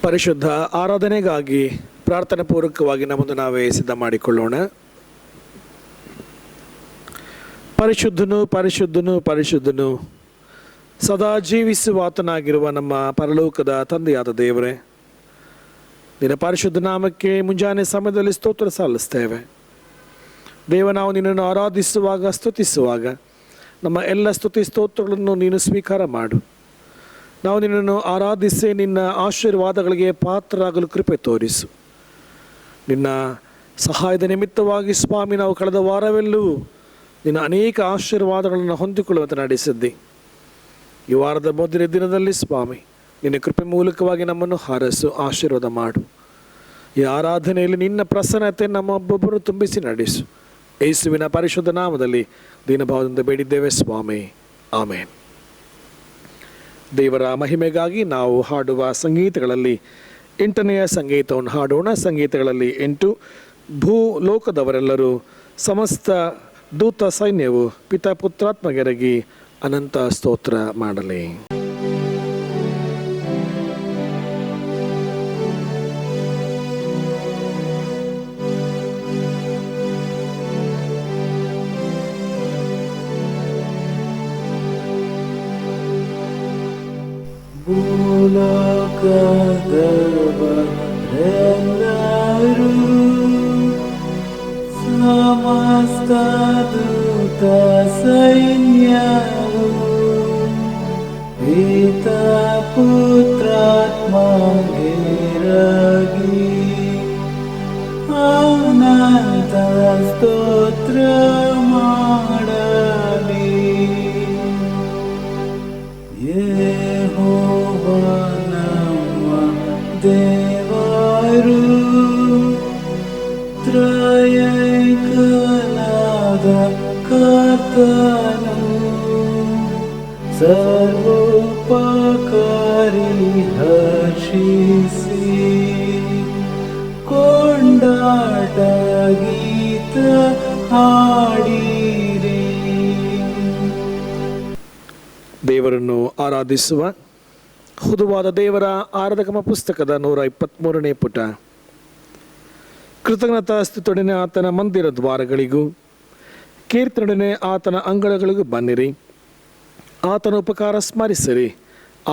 ಪರಿಶುದ್ಧ ಆರಾಧನೆಗಾಗಿ ಪ್ರಾರ್ಥನಾ ಪೂರ್ವಕವಾಗಿ ನಮ್ಮನ್ನು ನಾವೇ ಸಿದ್ಧ ಮಾಡಿಕೊಳ್ಳೋಣ. ಪರಿಶುದ್ಧನು ಪರಿಶುದ್ಧನು ಪರಿಶುದ್ಧನು ಸದಾ ಜೀವಿಸುವಾತನಾಗಿರುವ ನಮ್ಮ ಪರಲೋಕದ ತಂದೆಯಾದ ದೇವರೇ, ನಿನ್ನ ಪರಿಶುದ್ಧ ನಾಮಕ್ಕೆ ಮುಂಜಾನೆ ಸಮಯದಲ್ಲಿ ಸ್ತೋತ್ರ ಸಲ್ಲಿಸ್ತೇವೆ. ದೇವ, ನಾವು ನಿನ್ನನ್ನು ಆರಾಧಿಸುವಾಗ ಸ್ತುತಿಸುವಾಗ ನಮ್ಮ ಎಲ್ಲ ಸ್ತುತಿ ಸ್ತೋತ್ರಗಳನ್ನು ನೀನು ಸ್ವೀಕಾರ ಮಾಡು. ನಾವು ನಿನ್ನನ್ನು ಆರಾಧಿಸಿ ನಿನ್ನ ಆಶೀರ್ವಾದಗಳಿಗೆ ಪಾತ್ರರಾಗಲು ಕೃಪೆ ತೋರಿಸು. ನಿನ್ನ ಸಹಾಯದ ನಿಮಿತ್ತವಾಗಿ ಸ್ವಾಮಿ, ನಾವು ಕಳೆದ ವಾರವೆಲ್ಲವೂ ನಿನ್ನ ಅನೇಕ ಆಶೀರ್ವಾದಗಳನ್ನು ಹೊಂದಿಕೊಳ್ಳುವಂತೆ ನಡೆಸಿದ್ದಿ. ಈ ವಾರದ ಮೊದಲ ದಿನದಲ್ಲಿ ಸ್ವಾಮಿ, ನಿನ್ನ ಕೃಪೆ ಮೂಲಕವಾಗಿ ನಮ್ಮನ್ನು ಹಾರಸು, ಆಶೀರ್ವಾದ ಮಾಡು. ಈ ಆರಾಧನೆಯಲ್ಲಿ ನಿನ್ನ ಪ್ರಸನ್ನತೆ ನಮ್ಮೊಬ್ಬೊಬ್ಬರು ತುಂಬಿಸಿ ನಡೆಸು. ಯೇಸುವಿನ ಪರಿಶುದ್ಧ ನಾಮದಲ್ಲಿ ದೀನಭಾವದಿಂದ ಬೇಡಿದ್ದೇವೆ ಸ್ವಾಮಿ, ಆಮೇನ್. ದೇವರ ಮಹಿಮೆಗಾಗಿ ನಾವು ಹಾಡುವ ಸಂಗೀತಗಳಲ್ಲಿ 8ನೆಯ ಸಂಗೀತವನ್ನು ಹಾಡೋಣ. ಸಂಗೀತಗಳಲ್ಲಿ 8. ಭೂಲೋಕದವರೆಲ್ಲರೂ ಸಮಸ್ತ ದೂತ ಸೈನ್ಯವು ಪಿತಾಪುತ್ರಾತ್ಮಗೆರಗಿ ಅನಂತ ಸ್ತೋತ್ರ ಮಾಡಲಿ. ಭೂಲೋಕದವರೆಲ್ಲರೂ ಸಮಸ್ತ ದೂತ ಸೈನ್ಯವು ಪಿತಾಪುತ್ರಾತ್ಮಗೆರಗಿ ಅನಂತ ಸ್ತೋತ್ರ ಮಾಡಲಿ. ಯೆಹೋವ ನಮ್ಮ ದೇವರು ತ್ರಯೈಕನಾದ ಕರ್ತನು, ಸರ್ವೋಪಕಾರಿ, ಹರ್ಷಿಸಿ ಕೊಂಡಾಟ ಗೀತ ಹಾಡಿರಿ. ದೇವರನ್ನು ಆರಾಧಿಸುವ ಹುದುವಾದ ದೇವರ ಆರಾಧಕಮ ಪುಸ್ತಕದ 123ನೇ ಪುಟ. ಕೃತಜ್ಞತಾ ಸ್ತುತಿಯೊಡನೆ ಆತನ ಮಂದಿರ ದ್ವಾರಗಳಿಗೂ ಕೀರ್ತನೆಯೊಡನೆ ಆತನ ಅಂಗಳಗಳಿಗೂ ಬನ್ನಿರಿ. ಆತನ ಉಪಕಾರ ಸ್ಮರಿಸಿರಿ,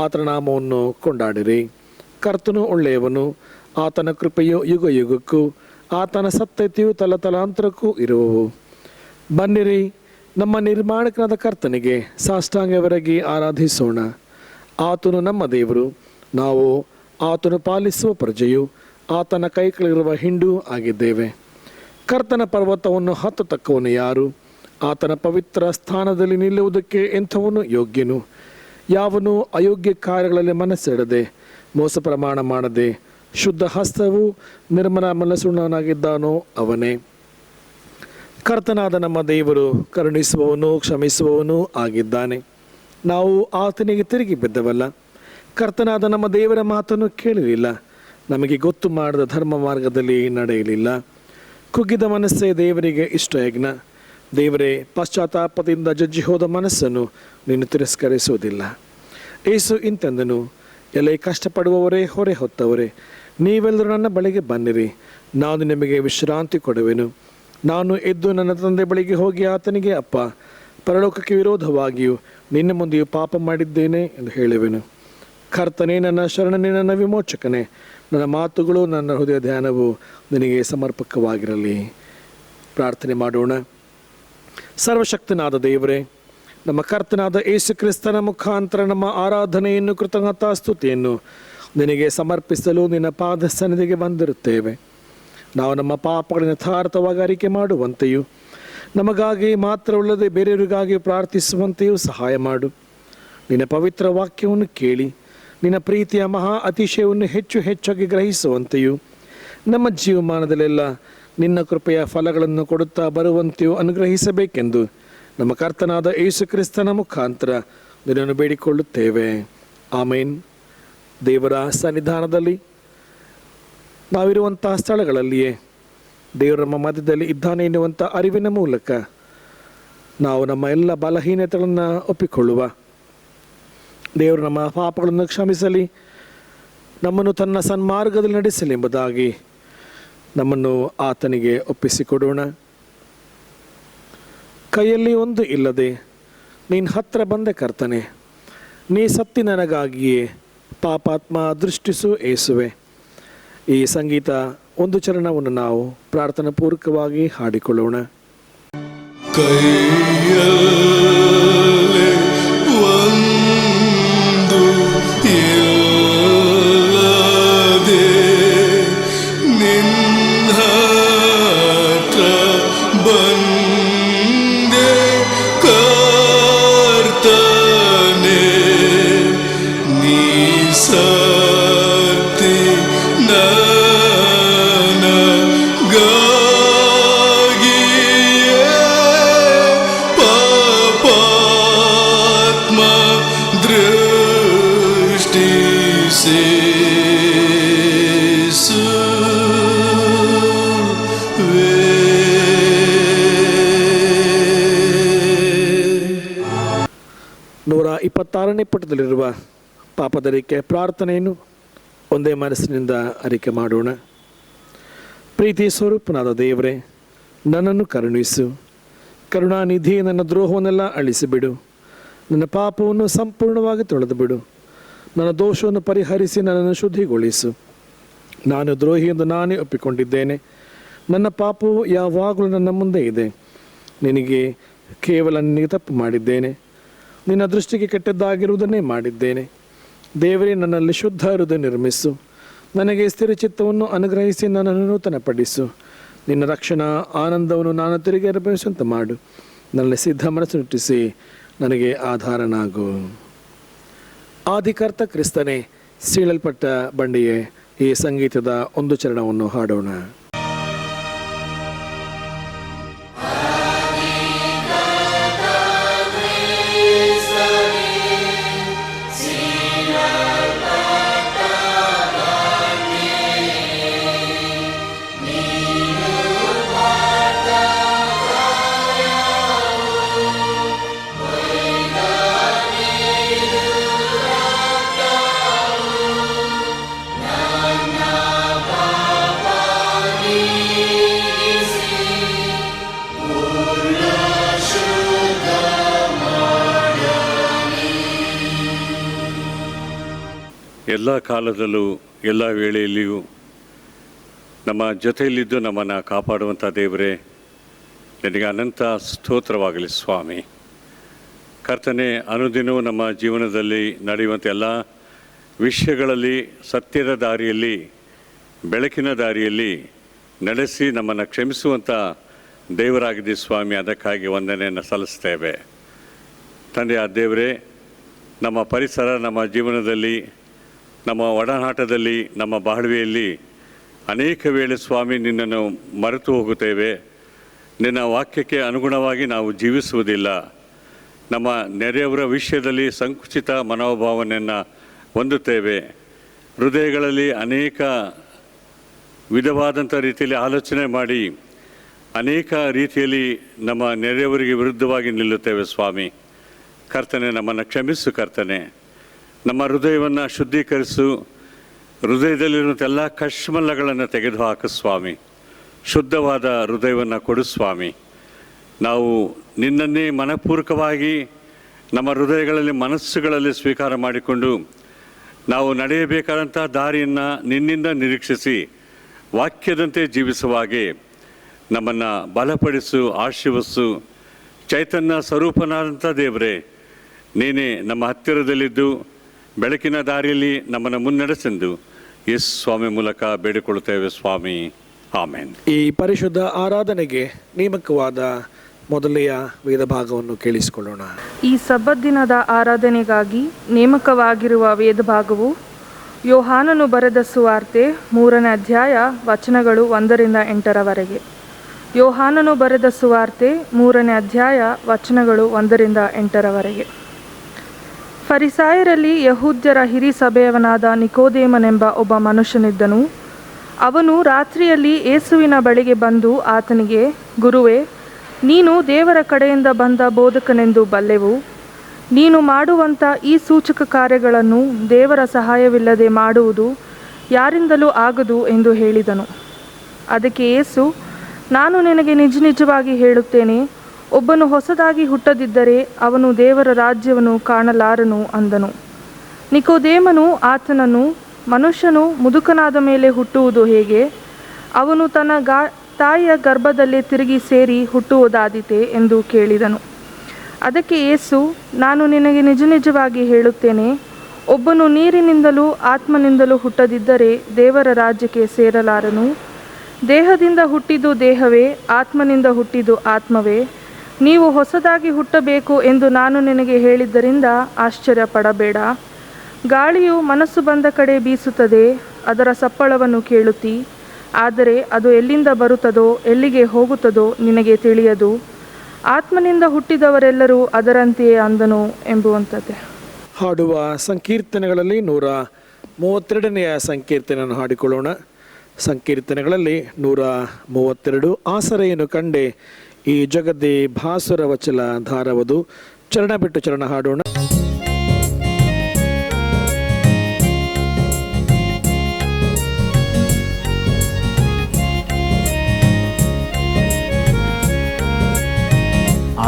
ಆತನ ನಾಮವನ್ನು ಕೊಂಡಾಡಿರಿ. ಕರ್ತನು ಒಳ್ಳೆಯವನು, ಆತನ ಕೃಪೆಯು ಯುಗ ಯುಗಕ್ಕೂ, ಆತನ ಸತ್ಯತೆಯು ತಲತಲಾಂತರಕ್ಕೂ ಇರುವವು. ಬನ್ನಿರಿ, ನಮ್ಮ ನಿರ್ಮಾಣಕನಾದ ಕರ್ತನಿಗೆ ಸಾಷ್ಟಾಂಗವರೆಗೆ ಆರಾಧಿಸೋಣ. ಆತನು ನಮ್ಮ ದೇವರು, ನಾವು ಆತನು ಪಾಲಿಸುವ ಪ್ರಜೆಯು, ಆತನ ಕೈಗಳಿರುವ ಹಿಂಡು ಆಗಿದ್ದೇವೆ. ಕರ್ತನ ಪರ್ವತವನ್ನು ಹತ್ತತಕ್ಕವನು ಯಾರು? ಆತನ ಪವಿತ್ರ ಸ್ಥಾನದಲ್ಲಿ ನಿಲ್ಲುವುದಕ್ಕೆ ಎಂಥವನು ಯೋಗ್ಯನು? ಯಾವನು ಅಯೋಗ್ಯ ಕಾರ್ಯಗಳಲ್ಲಿ ಮನಸ್ಸಿಡದೆ, ಮೋಸ ಪ್ರಮಾಣ ಮಾಡದೆ, ಶುದ್ಧ ಹಸ್ತವು ನಿರ್ಮಲ ಮನಸ್ಸುಳ್ಳವನಾಗಿದ್ದಾನೋ ಅವನೇ. ಕರ್ತನಾದ ನಮ್ಮ ದೇವರು ಕರುಣಿಸುವವನು, ಕ್ಷಮಿಸುವವನು ಆಗಿದ್ದಾನೆ. ನಾವು ಆತನಿಗೆ ತಿರುಗಿ ಬಿದ್ದವಲ್ಲ. ಕರ್ತನಾದ ನಮ್ಮ ದೇವರ ಮಾತನ್ನು ಕೇಳಲಿಲ್ಲ, ನಮಗೆ ಗೊತ್ತು ಮಾಡಿದ ಧರ್ಮ ಮಾರ್ಗದಲ್ಲಿ ನಡೆಯಲಿಲ್ಲ. ಕುಗ್ಗಿದ ಮನಸ್ಸೇ ದೇವರಿಗೆ ಇಷ್ಟಯಜ್ಞ. ದೇವರೇ, ಪಶ್ಚಾತ್ತಾಪದಿಂದ ಜಜ್ಜಿ ಹೋದ ಮನಸ್ಸನ್ನು ನೀನು ತಿರಸ್ಕರಿಸುವುದಿಲ್ಲ. ಏಸು ಇಂತೆಂದನು, ಎಲೆ ಕಷ್ಟಪಡುವವರೇ, ಹೊರೆ ಹೊತ್ತವರೇ, ನೀವೆಲ್ಲರೂ ನನ್ನ ಬಳಿಗೆ ಬನ್ನಿರಿ, ನಾನು ನಿಮಗೆ ವಿಶ್ರಾಂತಿ ಕೊಡುವೆನು. ನಾನು ಎದ್ದು ನನ್ನ ತಂದೆ ಬಳಿಗೆ ಹೋಗಿ ಆತನಿಗೆ, ಅಪ್ಪ, ಪರಲೋಕಕ್ಕೆ ವಿರೋಧವಾಗಿಯೂ ನಿನ್ನ ಮುಂದೆಯೂ ಪಾಪ ಮಾಡಿದ್ದೇನೆ ಎಂದು ಹೇಳುವೆನು. ಕರ್ತನೇ, ನನ್ನ ಶರಣನೇ, ನನ್ನ ವಿಮೋಚಕನೇ, ನನ್ನ ಮಾತುಗಳು, ನನ್ನ ಹೃದಯ ಧ್ಯಾನವು ನಿನಗೆ ಸಮರ್ಪಕವಾಗಿರಲಿ. ಪ್ರಾರ್ಥನೆ ಮಾಡೋಣ. ಸರ್ವಶಕ್ತನಾದ ದೇವರೇ, ನಮ್ಮ ಕರ್ತನಾದ ಯೇಸು ಕ್ರಿಸ್ತನ ಮುಖಾಂತರ ನಮ್ಮ ಆರಾಧನೆಯನ್ನು, ಕೃತಜ್ಞತಾ ಸ್ತುತಿಯನ್ನು ನಿನಗೆ ಸಮರ್ಪಿಸಲು ನಿನ್ನ ಪಾದ ಸನ್ನಿಧಿಗೆ ಬಂದಿರುತ್ತೇವೆ. ನಾವು ನಮ್ಮ ಪಾಪಗಳನ್ನು ಯಥಾರ್ಥವಾಗಿ ಅರಿಕೆ ಮಾಡುವಂತೆಯೂ, ನಮಗಾಗಿ ಮಾತ್ರವಲ್ಲದೆ ಬೇರೆಯವರಿಗಾಗಿ ಪ್ರಾರ್ಥಿಸುವಂತೆಯೂ ಸಹಾಯ ಮಾಡು. ನಿನ್ನ ಪವಿತ್ರ ವಾಕ್ಯವನ್ನು ಕೇಳಿ ನಿನ್ನ ಪ್ರೀತಿಯ ಮಹಾ ಅತಿಶಯವನ್ನು ಹೆಚ್ಚು ಹೆಚ್ಚಾಗಿ ಗ್ರಹಿಸುವಂತೆಯೂ, ನಮ್ಮ ಜೀವಮಾನದಲ್ಲೆಲ್ಲ ನಿನ್ನ ಕೃಪೆಯ ಫಲಗಳನ್ನು ಕೊಡುತ್ತಾ ಬರುವಂತೆಯೂ ಅನುಗ್ರಹಿಸಬೇಕೆಂದು ನಮ್ಮ ಕರ್ತನಾದ ಯೇಸು ಕ್ರಿಸ್ತನ ಮುಖಾಂತರ ನಿನ್ನನ್ನು ಬೇಡಿಕೊಳ್ಳುತ್ತೇವೆ. ಆಮೇನ್. ದೇವರ ಸನ್ನಿಧಾನದಲ್ಲಿ ನಾವಿರುವಂತಹ ಸ್ಥಳಗಳಲ್ಲಿಯೇ ದೇವರು ನಮ್ಮ ಮಧ್ಯದಲ್ಲಿ ಇದ್ದಾನೆ ಎನ್ನುವಂಥ ಅರಿವಿನ ಮೂಲಕ ನಾವು ನಮ್ಮ ಎಲ್ಲ ಬಲಹೀನತೆಗಳನ್ನು ಒಪ್ಪಿಕೊಳ್ಳುವ. ದೇವರು ನಮ್ಮ ಪಾಪಗಳನ್ನು ಕ್ಷಮಿಸಲಿ, ನಮ್ಮನ್ನು ತನ್ನ ಸನ್ಮಾರ್ಗದಲ್ಲಿ ನಡೆಸಲೆಂಬುದಾಗಿ ನಮ್ಮನ್ನು ಆತನಿಗೆ ಒಪ್ಪಿಸಿಕೊಡೋಣ. ಕೈಯಲ್ಲಿ ಒಂದು ಇಲ್ಲದೆ ನೀನು ಹತ್ತಿರ ಬಂದೆ ಕರ್ತನೆ, ನೀ ಸತ್ತಿ ನನಗಾಗಿಯೇ ಪಾಪಾತ್ಮ ದೃಷ್ಟಿಸು ಏಸುವೆ. ಈ ಸಂಗೀತ ಒಂದು ಚರಣವನ್ನು ನಾವು ಪ್ರಾರ್ಥನಾ ಪೂರ್ವಕವಾಗಿ ಹಾಡಿಕೊಳ್ಳೋಣ. ಕೈಯಲ್ಲಿ ಒಂದು ಇಲ್ಲದೆ ನಿನ್ನ ಹತ್ರ ಬಂದೆ ಕರ್ತನೆ, ನೀ ಸತ್ತಿ ನನಗಾಗಿಯೇ ಪಾಪಾತ್ಮ ದೃಷ್ಟಿಸೇಸುವೆ. 126ನೇ ಪುಟದಲ್ಲಿರುವ ಪಾಪದರಿಕೆ ಪ್ರಾರ್ಥನೆಯನ್ನು ಒಂದೇ ಮನಸ್ಸಿನಿಂದ ಅರಿಕೆ ಮಾಡೋಣ. ಪ್ರೀತಿ ಸ್ವರೂಪನಾದ ದೇವರೇ, ನನ್ನನ್ನು ಕರುಣಿಸು. ಕರುಣಾನಿಧಿ, ನನ್ನ ದ್ರೋಹವನ್ನೆಲ್ಲ ಅಳಿಸಿಬಿಡು. ನನ್ನ ಪಾಪವನ್ನು ಸಂಪೂರ್ಣವಾಗಿ ತೊಳೆದು ಬಿಡು. ನನ್ನ ದೋಷವನ್ನು ಪರಿಹರಿಸಿ ನನ್ನನ್ನು ಶುದ್ಧಿಗೊಳಿಸು. ನಾನು ದ್ರೋಹಿ ಎಂದು ನಾನೇ ಒಪ್ಪಿಕೊಂಡಿದ್ದೇನೆ. ನನ್ನ ಪಾಪವು ಯಾವಾಗಲೂ ನನ್ನ ಮುಂದೆ ಇದೆ. ನಿನಗೆ ತಪ್ಪು ಮಾಡಿದ್ದೇನೆ. ನಿನ್ನ ದೃಷ್ಟಿಗೆ ಕೆಟ್ಟದ್ದಾಗಿರುವುದನ್ನೇ ಮಾಡಿದ್ದೇನೆ. ದೇವರೇ, ನನ್ನಲ್ಲಿ ಶುದ್ಧ ಹೃದಯ ನಿರ್ಮಿಸು. ನನಗೆ ಸ್ಥಿರ ಚಿತ್ತವನ್ನು ಅನುಗ್ರಹಿಸಿ ನನ್ನನ್ನು ನೂತನಪಡಿಸು. ನಿನ್ನ ರಕ್ಷಣಾ ಆನಂದವನ್ನು ನಾನು ತಿರುಗಿ ಅನುಭವಿಸುವಂತೆ ಮಾಡು. ನನ್ನ ಸಿದ್ಧ ಮನಸ್ಸು ಹುಟ್ಟಿಸಿ ನನಗೆ ಆಧಾರನಾಗು. ಆದಿಕರ್ತ ಕ್ರಿಸ್ತನೇ, ಸೀಳಲ್ಪಟ್ಟ ಬಂಡೆಯೇ, ಈ ಸಂಗೀತದ ಒಂದು ಚರಣವನ್ನು ಹಾಡೋಣ. ಎಲ್ಲ ಕಾಲದಲ್ಲೂ ಎಲ್ಲ ವೇಳೆಯಲ್ಲಿಯೂ ನಮ್ಮ ಜೊತೆಯಲ್ಲಿದ್ದು ನಮ್ಮನ್ನು ಕಾಪಾಡುವಂಥ ದೇವರೇ, ನಿನಗೆ ಅನಂತ ಸ್ತೋತ್ರವಾಗಲಿ ಸ್ವಾಮಿ. ಕರ್ತನೆ, ಅನುದಿನವೂ ನಮ್ಮ ಜೀವನದಲ್ಲಿ ನಡೆಯುವಂಥ ಎಲ್ಲ ವಿಷಯಗಳಲ್ಲಿ ಸತ್ಯದ ದಾರಿಯಲ್ಲಿ, ಬೆಳಕಿನ ದಾರಿಯಲ್ಲಿ ನಡೆಸಿ ನಮ್ಮನ್ನು ಕ್ಷಮಿಸುವಂಥ ದೇವರಾಗಿದೆ ಸ್ವಾಮಿ. ಅದಕ್ಕಾಗಿ ವಂದನೆಯನ್ನು ಸಲ್ಲಿಸ್ತೇವೆ. ತಂದೆಯ ದೇವರೇ, ನಮ್ಮ ಪರಿಸರ, ನಮ್ಮ ಜೀವನದಲ್ಲಿ, ನಮ್ಮ ಒಡನಾಟದಲ್ಲಿ, ನಮ್ಮ ಬಾಳ್ವೆಯಲ್ಲಿ ಅನೇಕ ವೇಳೆ ಸ್ವಾಮಿ ನಿನ್ನನ್ನು ಮರೆತು ಹೋಗುತ್ತೇವೆ. ನಿನ್ನ ವಾಕ್ಯಕ್ಕೆ ಅನುಗುಣವಾಗಿ ನಾವು ಜೀವಿಸುವುದಿಲ್ಲ. ನಮ್ಮ ನೆರೆಯವರ ವಿಷಯದಲ್ಲಿ ಸಂಕುಚಿತ ಮನೋಭಾವನೆಯನ್ನು ಹೊಂದುತ್ತೇವೆ. ಹೃದಯಗಳಲ್ಲಿ ಅನೇಕ ವಿಧವಾದಂಥ ರೀತಿಯಲ್ಲಿ ಆಲೋಚನೆ ಮಾಡಿ ಅನೇಕ ರೀತಿಯಲ್ಲಿ ನಮ್ಮ ನೆರೆಯವರಿಗೆ ವಿರುದ್ಧವಾಗಿ ನಿಲ್ಲುತ್ತೇವೆ ಸ್ವಾಮಿ. ಕರ್ತನೆ, ನಮ್ಮನ್ನು ಕ್ಷಮಿಸು. ಕರ್ತನೆ, ನಮ್ಮ ಹೃದಯವನ್ನು ಶುದ್ಧೀಕರಿಸು. ಹೃದಯದಲ್ಲಿರುವಂಥ ಎಲ್ಲ ಕಶ್ಮಲಗಳನ್ನು ತೆಗೆದುಹಾಕು ಸ್ವಾಮಿ. ಶುದ್ಧವಾದ ಹೃದಯವನ್ನು ಕೊಡು ಸ್ವಾಮಿ. ನಾವು ನಿನ್ನನ್ನೇ ಮನಪೂರ್ವಕವಾಗಿ ನಮ್ಮ ಹೃದಯಗಳಲ್ಲಿ, ಮನಸ್ಸುಗಳಲ್ಲಿ ಸ್ವೀಕಾರ ಮಾಡಿಕೊಂಡು ನಾವು ನಡೆಯಬೇಕಾದಂಥ ದಾರಿಯನ್ನು ನಿನ್ನಿಂದ ನಿರೀಕ್ಷಿಸಿ ವಾಕ್ಯದಂತೆ ಜೀವಿಸುವ ಹಾಗೆ ನಮ್ಮನ್ನು ಬಲಪಡಿಸು, ಆಶೀರ್ವದಿಸು. ಚೈತನ್ಯ ಸ್ವರೂಪನಾದಂಥ ದೇವರೇ, ನೀನೇ ನಮ್ಮ ಹತ್ತಿರದಲ್ಲಿದ್ದು ಬೆಳಕಿನ ದಾರಿಯಲ್ಲಿ ನಮ್ಮನ್ನು ಮುನ್ನಡೆಸೆಂದು ಯೇಸು ಸ್ವಾಮಿ ಮೂಲಕ ಬೇಡಿಕೊಳ್ಳುತ್ತೇವೆ ಸ್ವಾಮಿ. ಆಮೇನ್. ಈ ಪರಿಶುದ್ಧ ಆರಾಧನೆಗೆ ನೇಮಕವಾದ ಮೊದಲೆಯ ವೇದ ಭಾಗವನ್ನು ಕೇಳಿಸಿಕೊಳ್ಳೋಣ. ಈ ಸಬ್ಬತ್ ದಿನದ ಆರಾಧನೆಗಾಗಿ ನೇಮಕವಾಗಿರುವ ವೇದ ಭಾಗವು ಯೋಹಾನನು ಬರೆದ ಸುವಾರ್ತೆ 3ನೇ ಅಧ್ಯಾಯ ವಚನಗಳು 1ರಿಂದ 8ರವರೆಗೆ. ಯೋಹಾನನು ಬರೆದ ಸುವಾರ್ತೆ 3ನೇ ಅಧ್ಯಾಯ ವಚನಗಳು 1ರಿಂದ 8ರವರೆಗೆ. ಫರಿಸಾಯರಲ್ಲಿ ಯಹೂದ್ಯರ ಹಿರಿ ಸಭೆಯವನಾದ ನಿಕೋದೇಮನೆಂಬ ಒಬ್ಬ ಮನುಷ್ಯನಿದ್ದನು. ಅವನು ರಾತ್ರಿಯಲ್ಲಿ ಯೇಸುವಿನ ಬಳಿಗೆ ಬಂದು ಆತನಿಗೆ, ಗುರುವೇ, ನೀನು ದೇವರ ಕಡೆಯಿಂದ ಬಂದ ಬೋಧಕನೆಂದು ಬಲ್ಲೆವು. ನೀನು ಮಾಡುವಂಥ ಈ ಸೂಚಕ ಕಾರ್ಯಗಳನ್ನು ದೇವರ ಸಹಾಯವಿಲ್ಲದೆ ಮಾಡುವುದು ಯಾರಿಂದಲೂ ಆಗದು ಎಂದು ಹೇಳಿದನು. ಅದಕ್ಕೆ ಯೇಸು, ನಾನು ನಿನಗೆ ನಿಜ ನಿಜವಾಗಿ ಹೇಳುತ್ತೇನೆ, ಒಬ್ಬನು ಹೊಸದಾಗಿ ಹುಟ್ಟದಿದ್ದರೆ ಅವನು ದೇವರ ರಾಜ್ಯವನ್ನು ಕಾಣಲಾರನು ಅಂದನು. ನಿಕೋದೇಮನು ಆತನನ್ನು, ಮನುಷ್ಯನು ಮುದುಕನಾದ ಮೇಲೆ ಹುಟ್ಟುವುದು ಹೇಗೆ? ಅವನು ತನ್ನ ತಾಯಿಯ ಗರ್ಭದಲ್ಲೇ ತಿರುಗಿ ಸೇರಿ ಹುಟ್ಟುವುದಾದೀತೆ ಎಂದು ಕೇಳಿದನು. ಅದಕ್ಕೆ ಯೇಸು, ನಾನು ನಿನಗೆ ನಿಜ ನಿಜವಾಗಿ ಹೇಳುತ್ತೇನೆ, ಒಬ್ಬನು ನೀರಿನಿಂದಲೂ ಆತ್ಮನಿಂದಲೂ ಹುಟ್ಟದಿದ್ದರೆ ದೇವರ ರಾಜ್ಯಕ್ಕೆ ಸೇರಲಾರನು. ದೇಹದಿಂದ ಹುಟ್ಟಿದ್ದು ದೇಹವೇ, ಆತ್ಮನಿಂದ ಹುಟ್ಟಿದ್ದು ಆತ್ಮವೇ. ನೀವು ಹೊಸದಾಗಿ ಹುಟ್ಟಬೇಕು ಎಂದು ನಾನು ನಿನಗೆ ಹೇಳಿದ್ದರಿಂದ ಆಶ್ಚರ್ಯಪಡಬೇಡ. ಗಾಳಿಯು ಮನಸ್ಸು ಬಂದ ಕಡೆ ಬೀಸುತ್ತದೆ, ಅದರ ಸಪ್ಪಳವನ್ನು ಕೇಳುತ್ತಿ, ಆದರೆ ಅದು ಎಲ್ಲಿಂದ ಬರುತ್ತದೋ ಎಲ್ಲಿಗೆ ಹೋಗುತ್ತದೋ ನಿನಗೆ ತಿಳಿಯದು. ಆತ್ಮನಿಂದ ಹುಟ್ಟಿದವರೆಲ್ಲರೂ ಅದರಂತೆಯೇ ಅಂದನು ಎಂಬುವಂಥದ್ದೇ. ಹಾಡುವ ಸಂಕೀರ್ತನೆಗಳಲ್ಲಿ 132ನೆಯ ಸಂಕೀರ್ತನೆಯನ್ನು ಹಾಡಿಕೊಳ್ಳೋಣ. ಸಂಕೀರ್ತನೆಗಳಲ್ಲಿ 132. ಆಸರೆಯನ್ನು ಕಂಡೆ ಈ ಜಗದ್ದೇ ಭಾಸುರ ವಚಲ ಧಾರವದು. ಚರಣ ಬಿಟ್ಟು ಚರಣ ಹಾಡೋಣ.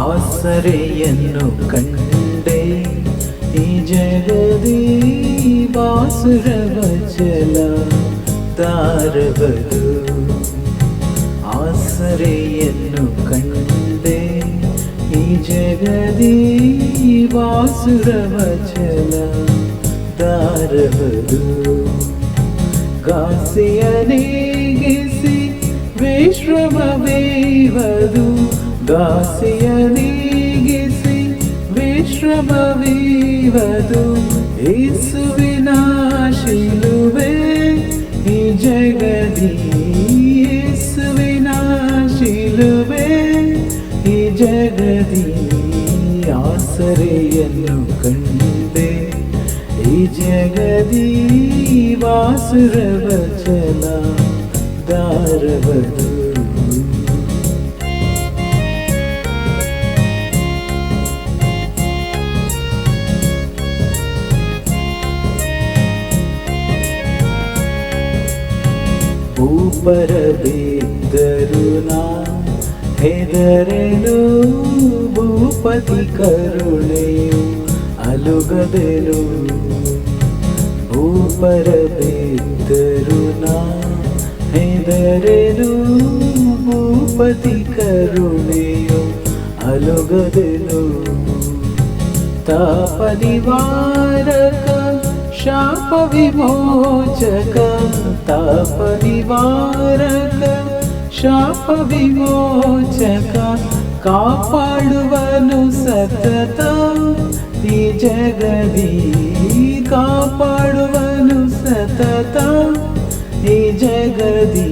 ಆಸರೆಯನ್ನು ಕಂಡೆ ಈ ಜಗದಿ ಬಾಸುರ ವಚಲ ಧಾರವದು. ಆಸರೆಯನ್ನು ಕಂಡೆ ಈ ಜಗದಿ ಬಾಸುರ ವಚಲ ಧಾರವದು. ಗಾಸಿಯ ನೀಗಿಸಿ ವಿಶ್ರಮವೀವದು. ಗಾಸಿಯ ನೀಗಿಸಿ ವಿಶ್ರಮವೀವದು. ಯೇಸುವಿನ ಶಿಲುಬೆ ಈ ಜಗದಿ. ಯೇಸುವಿನ ಶಿಲುಬೆ ಈ ಜಗದಿ. ಆಸರೆಯನ್ನು ಕಂಡೆ ಈ ಜಗದಿ ಬಾಸುರ ವಚಲ ಧಾರವದು. ಭೂಪರ ಬಿದ್ದರು ನಾ ಹೆದರೆನು. ಭೂಪತಿ ಕರುಣೆಯು ಅಲುಗದೆನು. ಭೂಪರ ಬಿದ್ದರು ನಾ ಹೆದರೆನು. ಭೂಪತಿ ಕರುಣೆಯು ಅಲುಗದೆನು. ತಾಪ ನಿವಾರಕ ಶಾಪ ವಿಮೋಚಕ. ತಾಪ ನಿವಾರಕ ಶಾಪ ವಿಮೋಚಕ. ಕಾಪಾಡುವನು ಸತತ ಈ ಜಗದಿ. ಕಾಪಾಡುವನು ಸತತ ಈ ಜಗದಿ.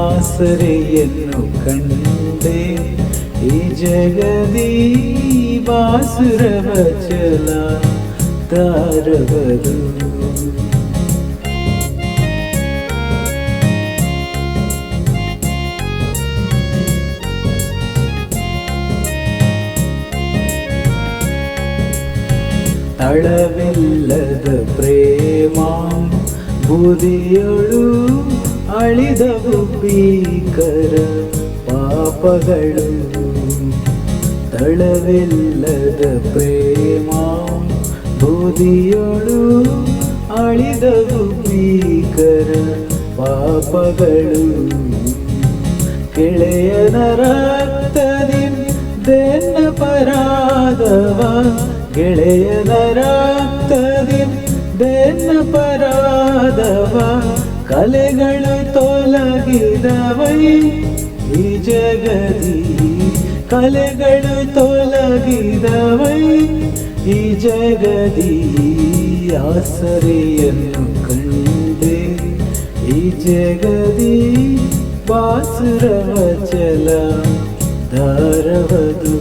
ಆಸರೆಯನ್ನು ಕಂಡೆ ಈ ಜಗದಿ ಬಾಸುರ ವಚಲ ಧಾರವದು. ತಳವಿಲ್ಲದ ಪ್ರೇಮ ಬುದಿಯೊಳು ಅಳಿದವು ಭೀಕರ ಪಾಪಗಳು. ತಳವಿಲ್ಲದ ಪ್ರೇಮ ಬುದಿಯೊಳು ಅಳಿದವು ಭೀಕರ ಪಾಪಗಳು. ಗೆಳೆಯನ ರಕ್ತದಿ ದೆನ್ನ ಪರಾದವ. ಗೆಳೆಯನ ರಕ್ತದಿ ದೆನ್ನ ಪರಾದವ. ಕಲೆಗಳು ತೊಲಗಿದವೈ ಈ ಜಗದಿ. ಕಲೆಗಳು ತೊಲಗಿದವೈ ಈ ಜಗದಿ. ಆಸರೆಯನ್ನು ಕಂಡೆ ಈ ಜಗದಿ ಬಾಸುರ ವಚಲ ಧಾರವದು.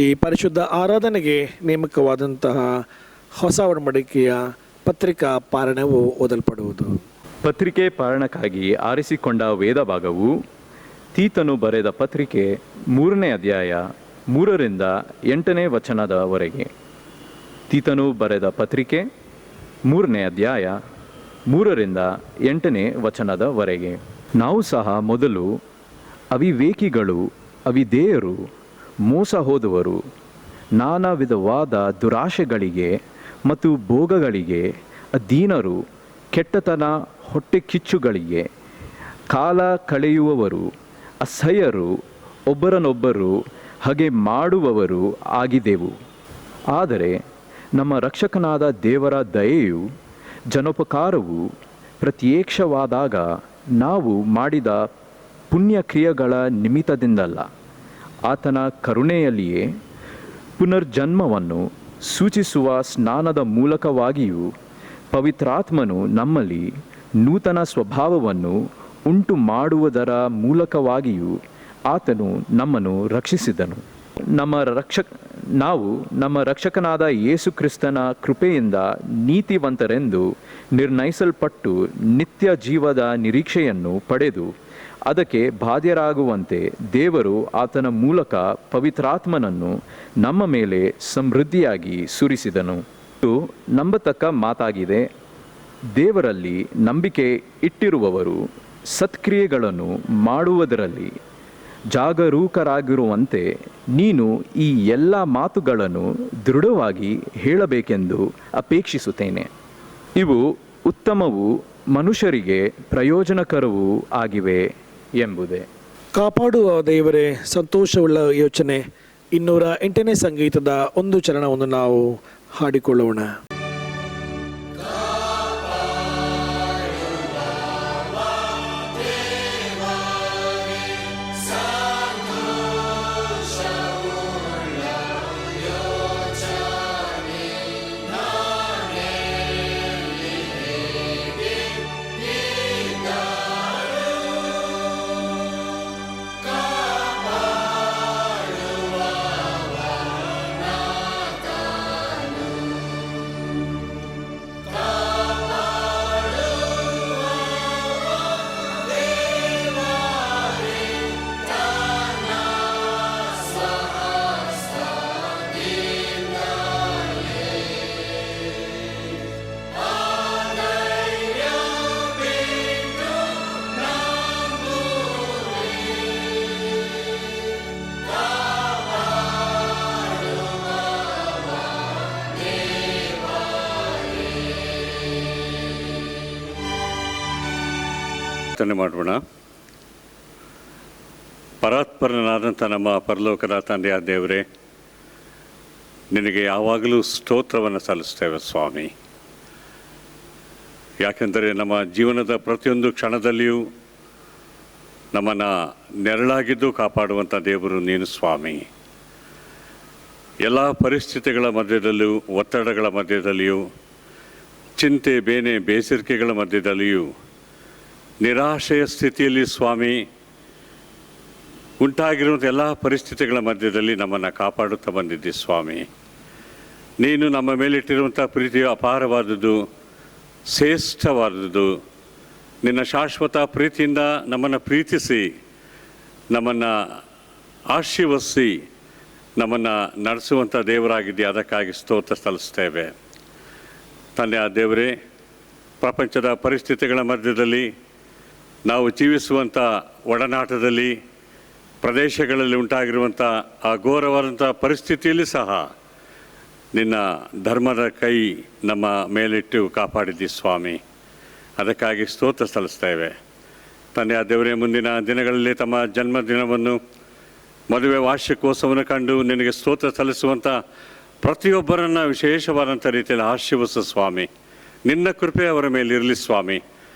ಈ ಪರಿಶುದ್ಧ ಆರಾಧನೆಗೆ ನೇಮಕವಾದಂತಹ ಹೊಸ ಒಡಂಬಡಿಕೆಯ ಪತ್ರಿಕಾ ಪಾರಣವು ಓದಲ್ಪಡುವುದು. ಪತ್ರಿಕೆ ಪಾರಣಕ್ಕಾಗಿ ಆರಿಸಿಕೊಂಡ ವೇದ ಭಾಗವು ತೀತನು ಬರೆದ ಪತ್ರಿಕೆ 3ನೇ ಅಧ್ಯಾಯ 3ರಿಂದ 8ನೇ ವಚನದವರೆಗೆ. ತೀತನು ಬರೆದ ಪತ್ರಿಕೆ 3ನೇ ಅಧ್ಯಾಯ 3ರಿಂದ 8ನೇ ವಚನದವರೆಗೆ. ನಾವು ಸಹ ಮೊದಲು ಅವಿವೇಕಿಗಳು, ಅವಿಧೇಯರು, ಮೋಸ ಹೋದವರು, ನಾನಾ ವಿಧವಾದ ದುರಾಶೆಗಳಿಗೆ ಮತ್ತು ಭೋಗಗಳಿಗೆ ಅಧೀನರು, ಕೆಟ್ಟತನ, ಹೊಟ್ಟೆ ಕಿಚ್ಚುಗಳಿಗೆ ಕಾಲ ಕಳೆಯುವವರು, ಅಸಹ್ಯರು, ಒಬ್ಬರನ್ನೊಬ್ಬರು ಹಾಗೆ ಮಾಡುವವರು ಆಗಿದ್ದೆವು. ಆದರೆ ನಮ್ಮ ರಕ್ಷಕನಾದ ದೇವರ ದಯೆಯು ಜನೋಪಕಾರವು ಪ್ರತ್ಯಕ್ಷವಾದಾಗ ನಾವು ಮಾಡಿದ ಪುಣ್ಯಕ್ರಿಯೆಗಳ ನಿಮಿತ್ತದಿಂದಲ್ಲ, ಆತನ ಕರುಣೆಯಲ್ಲಿಯೇ ಪುನರ್ಜನ್ಮವನ್ನು ಸೂಚಿಸುವ ಸ್ನಾನದ ಮೂಲಕವಾಗಿಯೂ ಪವಿತ್ರಾತ್ಮನು ನಮ್ಮಲ್ಲಿ ನೂತನ ಸ್ವಭಾವವನ್ನು ಉಂಟು ಮಾಡುವುದರ ಮೂಲಕವಾಗಿಯೂ ಆತನು ನಮ್ಮನ್ನು ರಕ್ಷಿಸಿದನು. ನಾವು ನಮ್ಮ ರಕ್ಷಕನಾದ ಯೇಸು ಕ್ರಿಸ್ತನ ಕೃಪೆಯಿಂದ ನೀತಿವಂತರೆಂದು ನಿರ್ಣಯಿಸಲ್ಪಟ್ಟು ನಿತ್ಯ ಜೀವದ ನಿರೀಕ್ಷೆಯನ್ನು ಪಡೆದು ಅದಕ್ಕೆ ಬಾಧ್ಯರಾಗುವಂತೆ ದೇವರು ಆತನ ಮೂಲಕ ಪವಿತ್ರಾತ್ಮನನ್ನು ನಮ್ಮ ಮೇಲೆ ಸಮೃದ್ಧಿಯಾಗಿ ಸುರಿಸಿದನು. ಇದು ನಂಬತಕ್ಕ ಮಾತಾಗಿದೆ. ದೇವರಲ್ಲಿ ನಂಬಿಕೆ ಇಟ್ಟಿರುವವರು ಸತ್ಕ್ರಿಯೆಗಳನ್ನು ಮಾಡುವುದರಲ್ಲಿ ಜಾಗರೂಕರಾಗಿರುವಂತೆ ನೀನು ಈ ಎಲ್ಲ ಮಾತುಗಳನ್ನು ದೃಢವಾಗಿ ಹೇಳಬೇಕೆಂದು ಅಪೇಕ್ಷಿಸುತ್ತೇನೆ. ಇವು ಉತ್ತಮವೂ ಮನುಷ್ಯರಿಗೆ ಪ್ರಯೋಜನಕರವೂ ಆಗಿವೆ ಎಂಬುದೇ. ಕಾಪಾಡುವ ದೇವರೇ, ಸಂತೋಷವುಳ್ಳ ಯೋಚನೆ 208ನೇ ಸಂಗೀತದ ಒಂದು ಚರಣವನ್ನು ನಾವು ಹಾಡಿಕೊಳ್ಳೋಣ. ಮಾಡೋಣ. ಪರಾತ್ಪರನಾದಂಥ ನಮ್ಮ ಪರಲೋಕದ ತಂದೆಯ ದೇವರೇ, ನಿನಗೆ ಯಾವಾಗಲೂ ಸ್ತೋತ್ರವನ್ನು ಸಲ್ಲಿಸ್ತೇವೆ ಸ್ವಾಮಿ. ಯಾಕೆಂದರೆ ನಮ್ಮ ಜೀವನದ ಪ್ರತಿಯೊಂದು ಕ್ಷಣದಲ್ಲಿಯೂ ನಮ್ಮನ್ನು ನೆರಳಾಗಿದ್ದು ಕಾಪಾಡುವಂಥ ದೇವರು ನೀನು ಸ್ವಾಮಿ. ಎಲ್ಲ ಪರಿಸ್ಥಿತಿಗಳ ಮಧ್ಯದಲ್ಲಿಯೂ, ಒತ್ತಡಗಳ ಮಧ್ಯದಲ್ಲಿಯೂ, ಚಿಂತೆ, ಬೇನೆ, ಬೇಸರಿಕೆಗಳ ಮಧ್ಯದಲ್ಲಿಯೂ, ನಿರಾಶೆಯ ಸ್ಥಿತಿಯಲ್ಲಿ ಸ್ವಾಮಿ ಉಂಟಾಗಿರುವಂಥ ಎಲ್ಲ ಪರಿಸ್ಥಿತಿಗಳ ಮಧ್ಯದಲ್ಲಿ ನಮ್ಮನ್ನು ಕಾಪಾಡುತ್ತಾ ಬಂದಿದ್ದಿ ಸ್ವಾಮಿ. ನೀನು ನಮ್ಮ ಮೇಲಿಟ್ಟಿರುವಂಥ ಪ್ರೀತಿಯು ಅಪಾರವಾದದ್ದು, ಶ್ರೇಷ್ಠವಾದದ್ದು. ನಿನ್ನ ಶಾಶ್ವತ ಪ್ರೀತಿಯಿಂದ ನಮ್ಮನ್ನು ಪ್ರೀತಿಸಿ, ನಮ್ಮನ್ನು ಆಶೀರ್ವದಿಸಿ, ನಮ್ಮನ್ನು ನಡೆಸುವಂಥ ದೇವರಾಗಿದ್ದೀಯ. ಅದಕ್ಕಾಗಿ ಸ್ತೋತ್ರ ಸಲ್ಲಿಸ್ತೇವೆ ತಂದೆ. ಆ ದೇವರೇ, ಪ್ರಪಂಚದ ಪರಿಸ್ಥಿತಿಗಳ ಮಧ್ಯದಲ್ಲಿ ನಾವು ಜೀವಿಸುವಂಥ ಒಡನಾಟದಲ್ಲಿ, ಪ್ರದೇಶಗಳಲ್ಲಿ ಉಂಟಾಗಿರುವಂಥ ಆ ಘೋರವಾದಂಥ ಪರಿಸ್ಥಿತಿಯಲ್ಲಿ ಸಹ ನಿನ್ನ ಧರ್ಮದ ಕೈ ನಮ್ಮ ಮೇಲಿಟ್ಟು ಕಾಪಾಡಿದ್ದಿ ಸ್ವಾಮಿ. ಅದಕ್ಕಾಗಿ ಸ್ತೋತ್ರ ಸಲ್ಲಿಸ್ತೇವೆ ತಂದೆ. ಆ ದೇವರೇ, ಮುಂದಿನ ದಿನಗಳಲ್ಲಿ ತಮ್ಮ ಜನ್ಮದಿನವನ್ನು, ಮದುವೆ ವಾರ್ಷಿಕೋತ್ಸವವನ್ನು ಕಂಡು ನಿನಗೆ ಸ್ತೋತ್ರ ಸಲ್ಲಿಸುವಂಥ ಪ್ರತಿಯೊಬ್ಬರನ್ನು ವಿಶೇಷವಾದಂಥ ರೀತಿಯಲ್ಲಿ ಆಶೀರ್ವದಿಸು ಸ್ವಾಮಿ. ನಿನ್ನ ಕೃಪೆ ಅವರ ಮೇಲೆ ಇರಲಿ ಸ್ವಾಮಿ.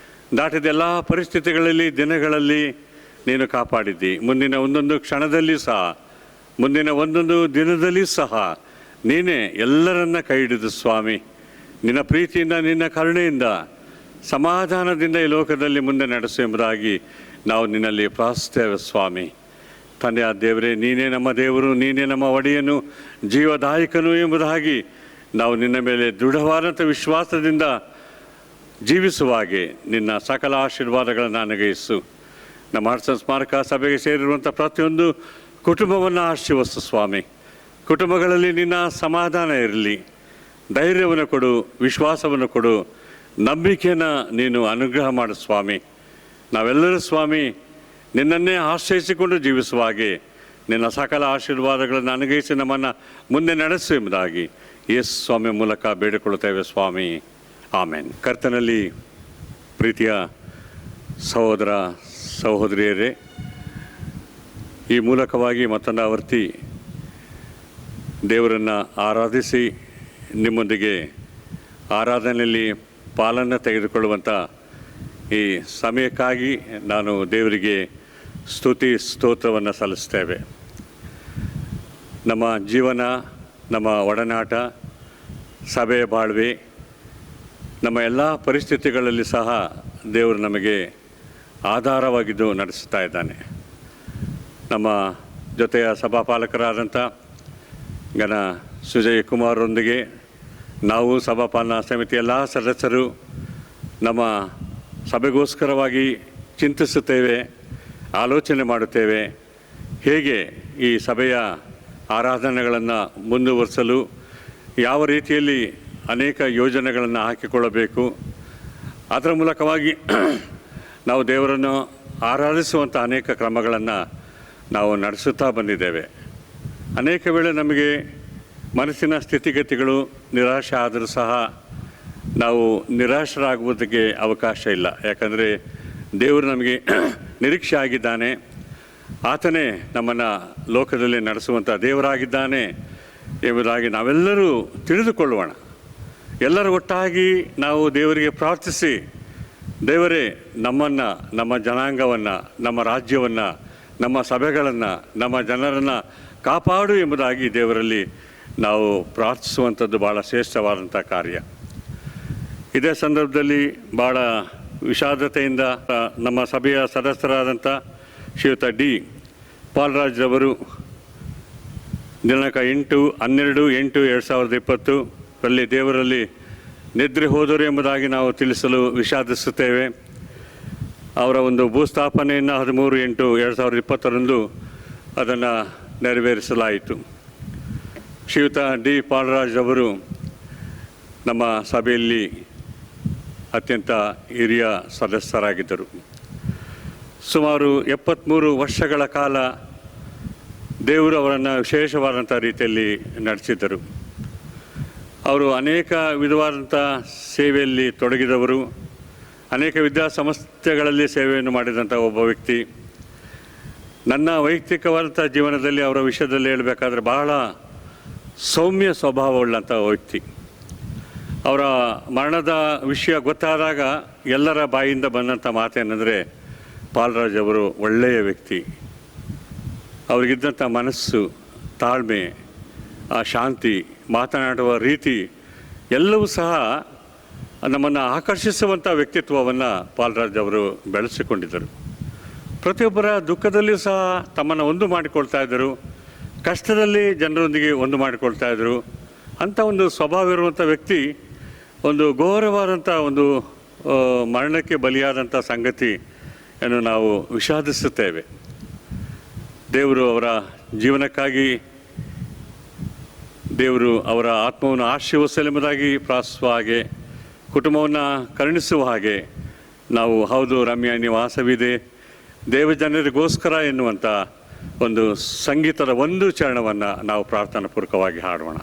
ದಾಟಿದ ಎಲ್ಲ ಪರಿಸ್ಥಿತಿಗಳಲ್ಲಿ, ದಿನಗಳಲ್ಲಿ ನೀನು ಕಾಪಾಡಿದ್ದಿ. ಮುಂದಿನ ಒಂದೊಂದು ಕ್ಷಣದಲ್ಲಿ ಸಹ, ಮುಂದಿನ ಒಂದೊಂದು ದಿನದಲ್ಲಿ ಸಹ ನೀನೇ ಎಲ್ಲರನ್ನ ಕೈ ಹಿಡಿದು ಸ್ವಾಮಿ. ನಿನ್ನ ಪ್ರೀತಿಯಿಂದ, ನಿನ್ನ ಕರುಣೆಯಿಂದ, ಸಮಾಧಾನದಿಂದ ಈ ಲೋಕದಲ್ಲಿ ಮುಂದೆ ನಡೆಸು ಎಂಬುದಾಗಿ ನಾವು ನಿನ್ನಲ್ಲಿ ಪ್ರಾರ್ಥಿಸ್ತೇವೆ ಸ್ವಾಮಿ. ತಂದೆ ಆ ದೇವರೇ, ನೀನೇ ನಮ್ಮ ದೇವರು, ನೀನೇ ನಮ್ಮ ಒಡೆಯನು, ಜೀವದಾಯಕನು ಎಂಬುದಾಗಿ ನಾವು ನಿನ್ನ ಮೇಲೆ ದೃಢವಾದಂಥ ವಿಶ್ವಾಸದಿಂದ ಜೀವಿಸುವ ಹಾಗೆ ನಿನ್ನ ಸಕಲ ಆಶೀರ್ವಾದಗಳನ್ನು ಅನುಗ್ರಹಿಸು. ನಮ್ಮ ಹಡ್ಸನ್ ಸ್ಮಾರಕ ಸಭೆಗೆ ಸೇರಿರುವಂಥ ಪ್ರತಿಯೊಂದು ಕುಟುಂಬವನ್ನು ಆಶೀರ್ವದಿಸು ಸ್ವಾಮಿ. ಕುಟುಂಬಗಳಲ್ಲಿ ನಿನ್ನ ಸಮಾಧಾನ ಇರಲಿ, ಧೈರ್ಯವನ್ನು ಕೊಡು, ವಿಶ್ವಾಸವನ್ನು ಕೊಡು, ನಂಬಿಕೆಯನ್ನು ನೀನು ಅನುಗ್ರಹ ಮಾಡು ಸ್ವಾಮಿ. ನಾವೆಲ್ಲರೂ ಸ್ವಾಮಿ ನಿನ್ನನ್ನೇ ಆಶ್ರಯಿಸಿಕೊಂಡು ಜೀವಿಸುವ ಹಾಗೆ ನಿನ್ನ ಸಕಲ ಆಶೀರ್ವಾದಗಳನ್ನು ಅನುಗ್ರಹಿಸಿ ನಮ್ಮನ್ನು ಮುಂದೆ ನಡೆಸು ಎಂಬುದಾಗಿ ಯೇಸು ಸ್ವಾಮಿ ಮೂಲಕ ಬೇಡಿಕೊಳ್ಳುತ್ತೇವೆ ಸ್ವಾಮಿ. ಆಮೇನ್. ಕರ್ತನಲ್ಲಿ ಪ್ರೀತಿಯ ಸಹೋದರ ಸಹೋದರಿಯರೇ, ಈ ಮೂಲಕವಾಗಿ ಮತ್ತೊಂದು ಆವರ್ತಿ ದೇವರನ್ನು ಆರಾಧಿಸಿ ನಿಮ್ಮೊಂದಿಗೆ ಆರಾಧನೆಯಲ್ಲಿ ಪಾಲನ್ನು ತೆಗೆದುಕೊಳ್ಳುವಂಥ ಈ ಸಮಯಕ್ಕಾಗಿ ನಾನು ದೇವರಿಗೆ ಸ್ತುತಿ ಸ್ತೋತ್ರವನ್ನು ಸಲ್ಲಿಸ್ತೇವೆ. ನಮ್ಮ ಜೀವನ, ನಮ್ಮ ಒಡನಾಟ, ಸಭೆಯ ಬಾಳ್ವೆ, ನಮ್ಮ ಎಲ್ಲ ಪರಿಸ್ಥಿತಿಗಳಲ್ಲಿ ಸಹ ದೇವರು ನಮಗೆ ಆಧಾರವಾಗಿದ್ದು ನಡೆಸ್ತಾ ಇದ್ದಾನೆ. ನಮ್ಮ ಜೊತೆಯ ಸಭಾಪಾಲಕರಾದಂಥ ಗಣ ಸುಜಯ್ ಕುಮಾರರೊಂದಿಗೆ ನಾವು ಸಭಾಪಾಲನಾ ಸಮಿತಿ ಎಲ್ಲ ಸದಸ್ಯರು ನಮ್ಮ ಸಭೆಗೋಸ್ಕರವಾಗಿ ಚಿಂತಿಸುತ್ತೇವೆ, ಆಲೋಚನೆ ಮಾಡುತ್ತೇವೆ. ಹೇಗೆ ಈ ಸಭೆಯ ಆರಾಧನೆಗಳನ್ನು ಮುಂದುವರಿಸಲು ಯಾವ ರೀತಿಯಲ್ಲಿ ಅನೇಕ ಯೋಜನೆಗಳನ್ನು ಹಾಕಿಕೊಳ್ಳಬೇಕು, ಅದರ ಮೂಲಕವಾಗಿ ನಾವು ದೇವರನ್ನು ಆರಾಧಿಸುವಂಥ ಅನೇಕ ಕ್ರಮಗಳನ್ನು ನಾವು ನಡೆಸುತ್ತಾ ಬಂದಿದ್ದೇವೆ. ಅನೇಕ ವೇಳೆ ನಮಗೆ ಮನಸ್ಸಿನ ಸ್ಥಿತಿಗತಿಗಳು ನಿರಾಶೆ ಆದರೂ ಸಹ ನಾವು ನಿರಾಶರಾಗುವುದಕ್ಕೆ ಅವಕಾಶ ಇಲ್ಲ. ಯಾಕಂದರೆ ದೇವರು ನಮಗೆ ನಿರೀಕ್ಷೆ ಆಗಿದ್ದಾನೆ. ಆತನೇ ನಮ್ಮನ್ನು ಲೋಕದಲ್ಲಿ ನಡೆಸುವಂಥ ದೇವರಾಗಿದ್ದಾನೆ ಎಂಬುದಾಗಿ ನಾವೆಲ್ಲರೂ ತಿಳಿದುಕೊಳ್ಳೋಣ. ಎಲ್ಲರೂ ಒಟ್ಟಾಗಿ ನಾವು ದೇವರಿಗೆ ಪ್ರಾರ್ಥಿಸಿ, ದೇವರೇ ನಮ್ಮನ್ನು, ನಮ್ಮ ಜನಾಂಗವನ್ನು, ನಮ್ಮ ರಾಜ್ಯವನ್ನು, ನಮ್ಮ ಸಭೆಗಳನ್ನು, ನಮ್ಮ ಜನರನ್ನು ಕಾಪಾಡು ಎಂಬುದಾಗಿ ದೇವರಲ್ಲಿ ನಾವು ಪ್ರಾರ್ಥಿಸುವಂಥದ್ದು ಭಾಳ ಶ್ರೇಷ್ಠವಾದಂಥ ಕಾರ್ಯ. ಇದೇ ಸಂದರ್ಭದಲ್ಲಿ ಭಾಳ ವಿಷಾದತೆಯಿಂದ ನಮ್ಮ ಸಭೆಯ ಸದಸ್ಯರಾದಂಥ ಶ್ರೀಯುತ ಡಿ ಪಾಲ್ರಾಜ್ ಅವರು ದಿನಾಂಕ 8/12/2020 ರಲ್ಲಿ ದೇವರಲ್ಲಿ ನಿದ್ರೆ ಹೋದರು ಎಂಬುದಾಗಿ ನಾವು ತಿಳಿಸಲು ವಿಷಾದಿಸುತ್ತೇವೆ. ಅವರ ಒಂದು ಭೂಸ್ಥಾಪನೆಯನ್ನು 13/8/2020 ಅದನ್ನು ನೆರವೇರಿಸಲಾಯಿತು. ಶ್ರೀಯುತ ಡಿ ಪಾಲ್ರಾಜ್ ಅವರು ನಮ್ಮ ಸಭೆಯಲ್ಲಿ ಅತ್ಯಂತ ಹಿರಿಯ ಸದಸ್ಯರಾಗಿದ್ದರು. ಸುಮಾರು 73 ವರ್ಷಗಳ ಕಾಲ ದೇವರು ಅವರನ್ನು ವಿಶೇಷವಾದಂಥ ರೀತಿಯಲ್ಲಿ ನಡೆಸಿದ್ದರು. ಅವರು ಅನೇಕ ವಿಧವಾದಂಥ ಸೇವೆಯಲ್ಲಿ ತೊಡಗಿದವರು, ಅನೇಕ ವಿದ್ಯಾಸಂಸ್ಥೆಗಳಲ್ಲಿ ಸೇವೆಯನ್ನು ಮಾಡಿದಂಥ ಒಬ್ಬ ವ್ಯಕ್ತಿ. ನನ್ನ ವೈಯಕ್ತಿಕವಾದಂಥ ಜೀವನದಲ್ಲಿ ಅವರ ವಿಷಯದಲ್ಲಿ ಹೇಳಬೇಕಾದ್ರೆ ಬಹಳ ಸೌಮ್ಯ ಸ್ವಭಾವವುಳ್ಳಂಥ ವ್ಯಕ್ತಿ. ಅವರ ಮರಣದ ವಿಷಯ ಗೊತ್ತಾದಾಗ ಎಲ್ಲರ ಬಾಯಿಂದ ಬಂದಂಥ ಮಾತೇನೆಂದರೆ, ಪಾಲ್ರಾಜ್ ಅವರು ಒಳ್ಳೆಯ ವ್ಯಕ್ತಿ, ಅವರಿಗಿದ್ದಂಥ ಮನಸ್ಸು, ತಾಳ್ಮೆ, ಆ ಶಾಂತಿ, ಮಾತನಾಡುವ ರೀತಿ ಎಲ್ಲವೂ ಸಹ ನಮ್ಮನ್ನು ಆಕರ್ಷಿಸುವಂಥ ವ್ಯಕ್ತಿತ್ವವನ್ನು ಪಾಲ್ರಾಜ್ ಅವರು ಬೆಳೆಸಿಕೊಂಡಿದ್ದರು. ಪ್ರತಿಯೊಬ್ಬರ ದುಃಖದಲ್ಲಿಯೂ ಸಹ ತಮ್ಮನ್ನು ಒಂದು ಮಾಡಿಕೊಳ್ತಾ ಇದ್ದರು, ಕಷ್ಟದಲ್ಲಿ ಜನರೊಂದಿಗೆ ಒಂದು ಮಾಡಿಕೊಳ್ತಾ ಇದ್ದರು. ಅಂಥ ಒಂದು ಸ್ವಭಾವ ಇರುವಂಥ ವ್ಯಕ್ತಿ ಒಂದು ಘೋರವಾದಂಥ ಒಂದು ಮರಣಕ್ಕೆ ಬಲಿಯಾದಂಥ ಸಂಗತಿಯನ್ನು ನಾವು ವಿಷಾದಿಸುತ್ತೇವೆ. ದೇವರು ಅವರ ಜೀವನಕ್ಕಾಗಿ ದೇವರು ಅವರ ಆತ್ಮವನ್ನು ಆಶೀರ್ವದಿಸಲೆಂಬುದಾಗಿ ಪ್ರಾರ್ಥಿಸುವ ಹಾಗೆ, ಕುಟುಂಬವನ್ನು ಕರುಣಿಸುವ ಹಾಗೆ ನಾವು ಹೌದು ರಮ್ಯ ನಿವಾಸವಿದೆ ದೇವಜನರಿಗೋಸ್ಕರ ಎನ್ನುವಂಥ ಒಂದು ಸಂಗೀತದ ಒಂದು ಚರಣವನ್ನು ನಾವು ಪ್ರಾರ್ಥನಾಪೂರ್ವಕವಾಗಿ ಹಾಡೋಣ.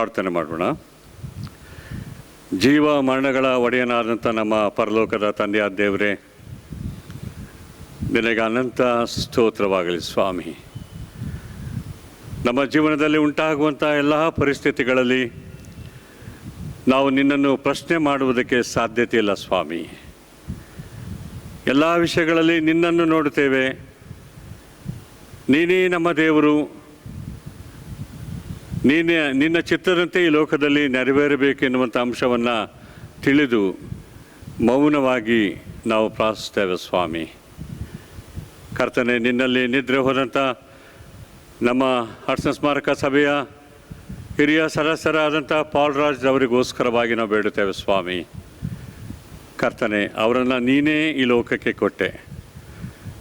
ಪ್ರಾರ್ಥನೆ ಮಾಡೋಣ. ಜೀವ ಮರಣಗಳ ಒಡೆಯನಾದಂಥ ನಮ್ಮ ಪರಲೋಕದ ತಂದೆಯಾದ ದೇವರೇ, ನಿನಗೆ ಅನಂತ ಸ್ತೋತ್ರವಾಗಲಿ ಸ್ವಾಮಿ. ನಮ್ಮ ಜೀವನದಲ್ಲಿ ಉಂಟಾಗುವಂಥ ಎಲ್ಲ ಪರಿಸ್ಥಿತಿಗಳಲ್ಲಿ ನಾವು ನಿನ್ನನ್ನು ಪ್ರಶ್ನೆ ಮಾಡುವುದಕ್ಕೆ ಸಾಧ್ಯತೆ ಇಲ್ಲ ಸ್ವಾಮಿ. ಎಲ್ಲ ವಿಷಯಗಳಲ್ಲಿ ನಿನ್ನನ್ನು ನೋಡುತ್ತೇವೆ. ನೀನೇ ನಮ್ಮ ದೇವರು. ನಿನ್ನ ಚಿತ್ತದಂತೆ ಈ ಲೋಕದಲ್ಲಿ ನೆರವೇರಬೇಕೆನ್ನುವಂಥ ಅಂಶವನ್ನು ತಿಳಿದು ಮೌನವಾಗಿ ನಾವು ಪ್ರಾರ್ಥಿಸ್ತೇವೆ ಸ್ವಾಮಿ. ಕರ್ತನೆ, ನಿನ್ನಲ್ಲಿ ನಿದ್ರೆ ಹೋದಂಥ ನಮ್ಮ ಹಡ್ಸನ್ ಸ್ಮಾರಕ ಸಭೆಯ ಹಿರಿಯ ಸದಸ್ಯರಾದಂಥ ಪಾಲ್ರಾಜ್ ಅವರಿಗೋಸ್ಕರವಾಗಿ ನಾವು ಬೇಡುತ್ತೇವೆ ಸ್ವಾಮಿ. ಕರ್ತನೆ, ಅವರನ್ನು ನೀನೇ ಈ ಲೋಕಕ್ಕೆ ಕೊಟ್ಟೆ.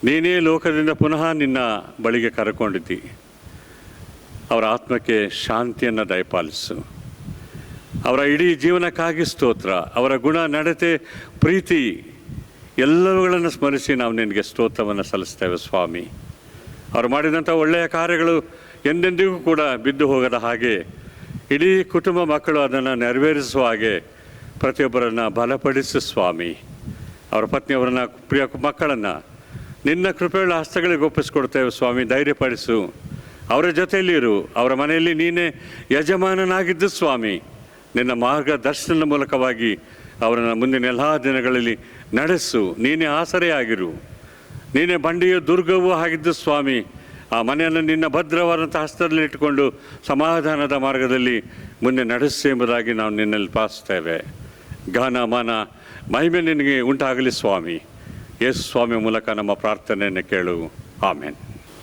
ನೀನೇ ಲೋಕದಿಂದ ಪುನಃ ನಿನ್ನ ಬಳಿಗೆ ಕರ್ಕೊಂಡಿದ್ದಿ. ಅವರ ಆತ್ಮಕ್ಕೆ ಶಾಂತಿಯನ್ನು ದಯಪಾಲಿಸು. ಅವರ ಇಡೀ ಜೀವನಕ್ಕಾಗಿ ಸ್ತೋತ್ರ. ಅವರ ಗುಣ, ನಡತೆ, ಪ್ರೀತಿ ಎಲ್ಲವುಗಳನ್ನು ಸ್ಮರಿಸಿ ನಾವು ನಿನಗೆ ಸ್ತೋತ್ರವನ್ನು ಸಲ್ಲಿಸ್ತೇವೆ ಸ್ವಾಮಿ. ಅವರು ಮಾಡಿದಂಥ ಒಳ್ಳೆಯ ಕಾರ್ಯಗಳು ಎಂದೆಂದಿಗೂ ಕೂಡ ಬಿದ್ದು ಹೋಗದ ಹಾಗೆ, ಇಡೀ ಕುಟುಂಬ ಮಕ್ಕಳು ಅದನ್ನು ನೆರವೇರಿಸುವ ಹಾಗೆ ಪ್ರತಿಯೊಬ್ಬರನ್ನು ಬಲಪಡಿಸು ಸ್ವಾಮಿ. ಅವರ ಪತ್ನಿಯವರನ್ನು, ಪ್ರಿಯ ಮಕ್ಕಳನ್ನು ನಿನ್ನ ಕೃಪೆಯುಳ್ಳ ಹಸ್ತಗಳಿಗೆ ಒಪ್ಪಿಸ್ಕೊಡ್ತೇವೆ ಸ್ವಾಮಿ. ಧೈರ್ಯಪಡಿಸು. ಅವರ ಜೊತೆಯಲ್ಲಿರು. ಅವರ ಮನೆಯಲ್ಲಿ ನೀನೇ ಯಜಮಾನನಾಗಿದ್ದು ಸ್ವಾಮಿ. ನಿನ್ನ ಮಾರ್ಗದರ್ಶನದ ಮೂಲಕವಾಗಿ ಅವರನ್ನು ಮುಂದಿನ ಎಲ್ಲ ದಿನಗಳಲ್ಲಿ ನಡೆಸು. ನೀನೇ ಆಸರೆಯಾಗಿರು. ನೀನೇ ಬಂಡೆಯ ದುರ್ಗವೂ ಆಗಿದ್ದು ಸ್ವಾಮಿ. ಆ ಮನೆಯನ್ನು ನಿನ್ನ ಭದ್ರವಾದಂಥ ಹಸ್ತದಲ್ಲಿ ಇಟ್ಟುಕೊಂಡು ಸಮಾಧಾನದ ಮಾರ್ಗದಲ್ಲಿ ಮುಂದೆ ನಡೆಸು ಎಂಬುದಾಗಿ ನಾವು ನಿನ್ನಲ್ಲಿ ಪ್ರಾರ್ಥಿಸ್ತೇವೆ. ಗಾನ, ಮಾನ, ಮಹಿಮೆ ನಿನಗೆ ಉಂಟಾಗಲಿ ಸ್ವಾಮಿ. ಯೇಸು ಸ್ವಾಮಿಯ ಮೂಲಕ ನಮ್ಮ ಪ್ರಾರ್ಥನೆಯನ್ನು ಕೇಳು. ಆಮೇನ್.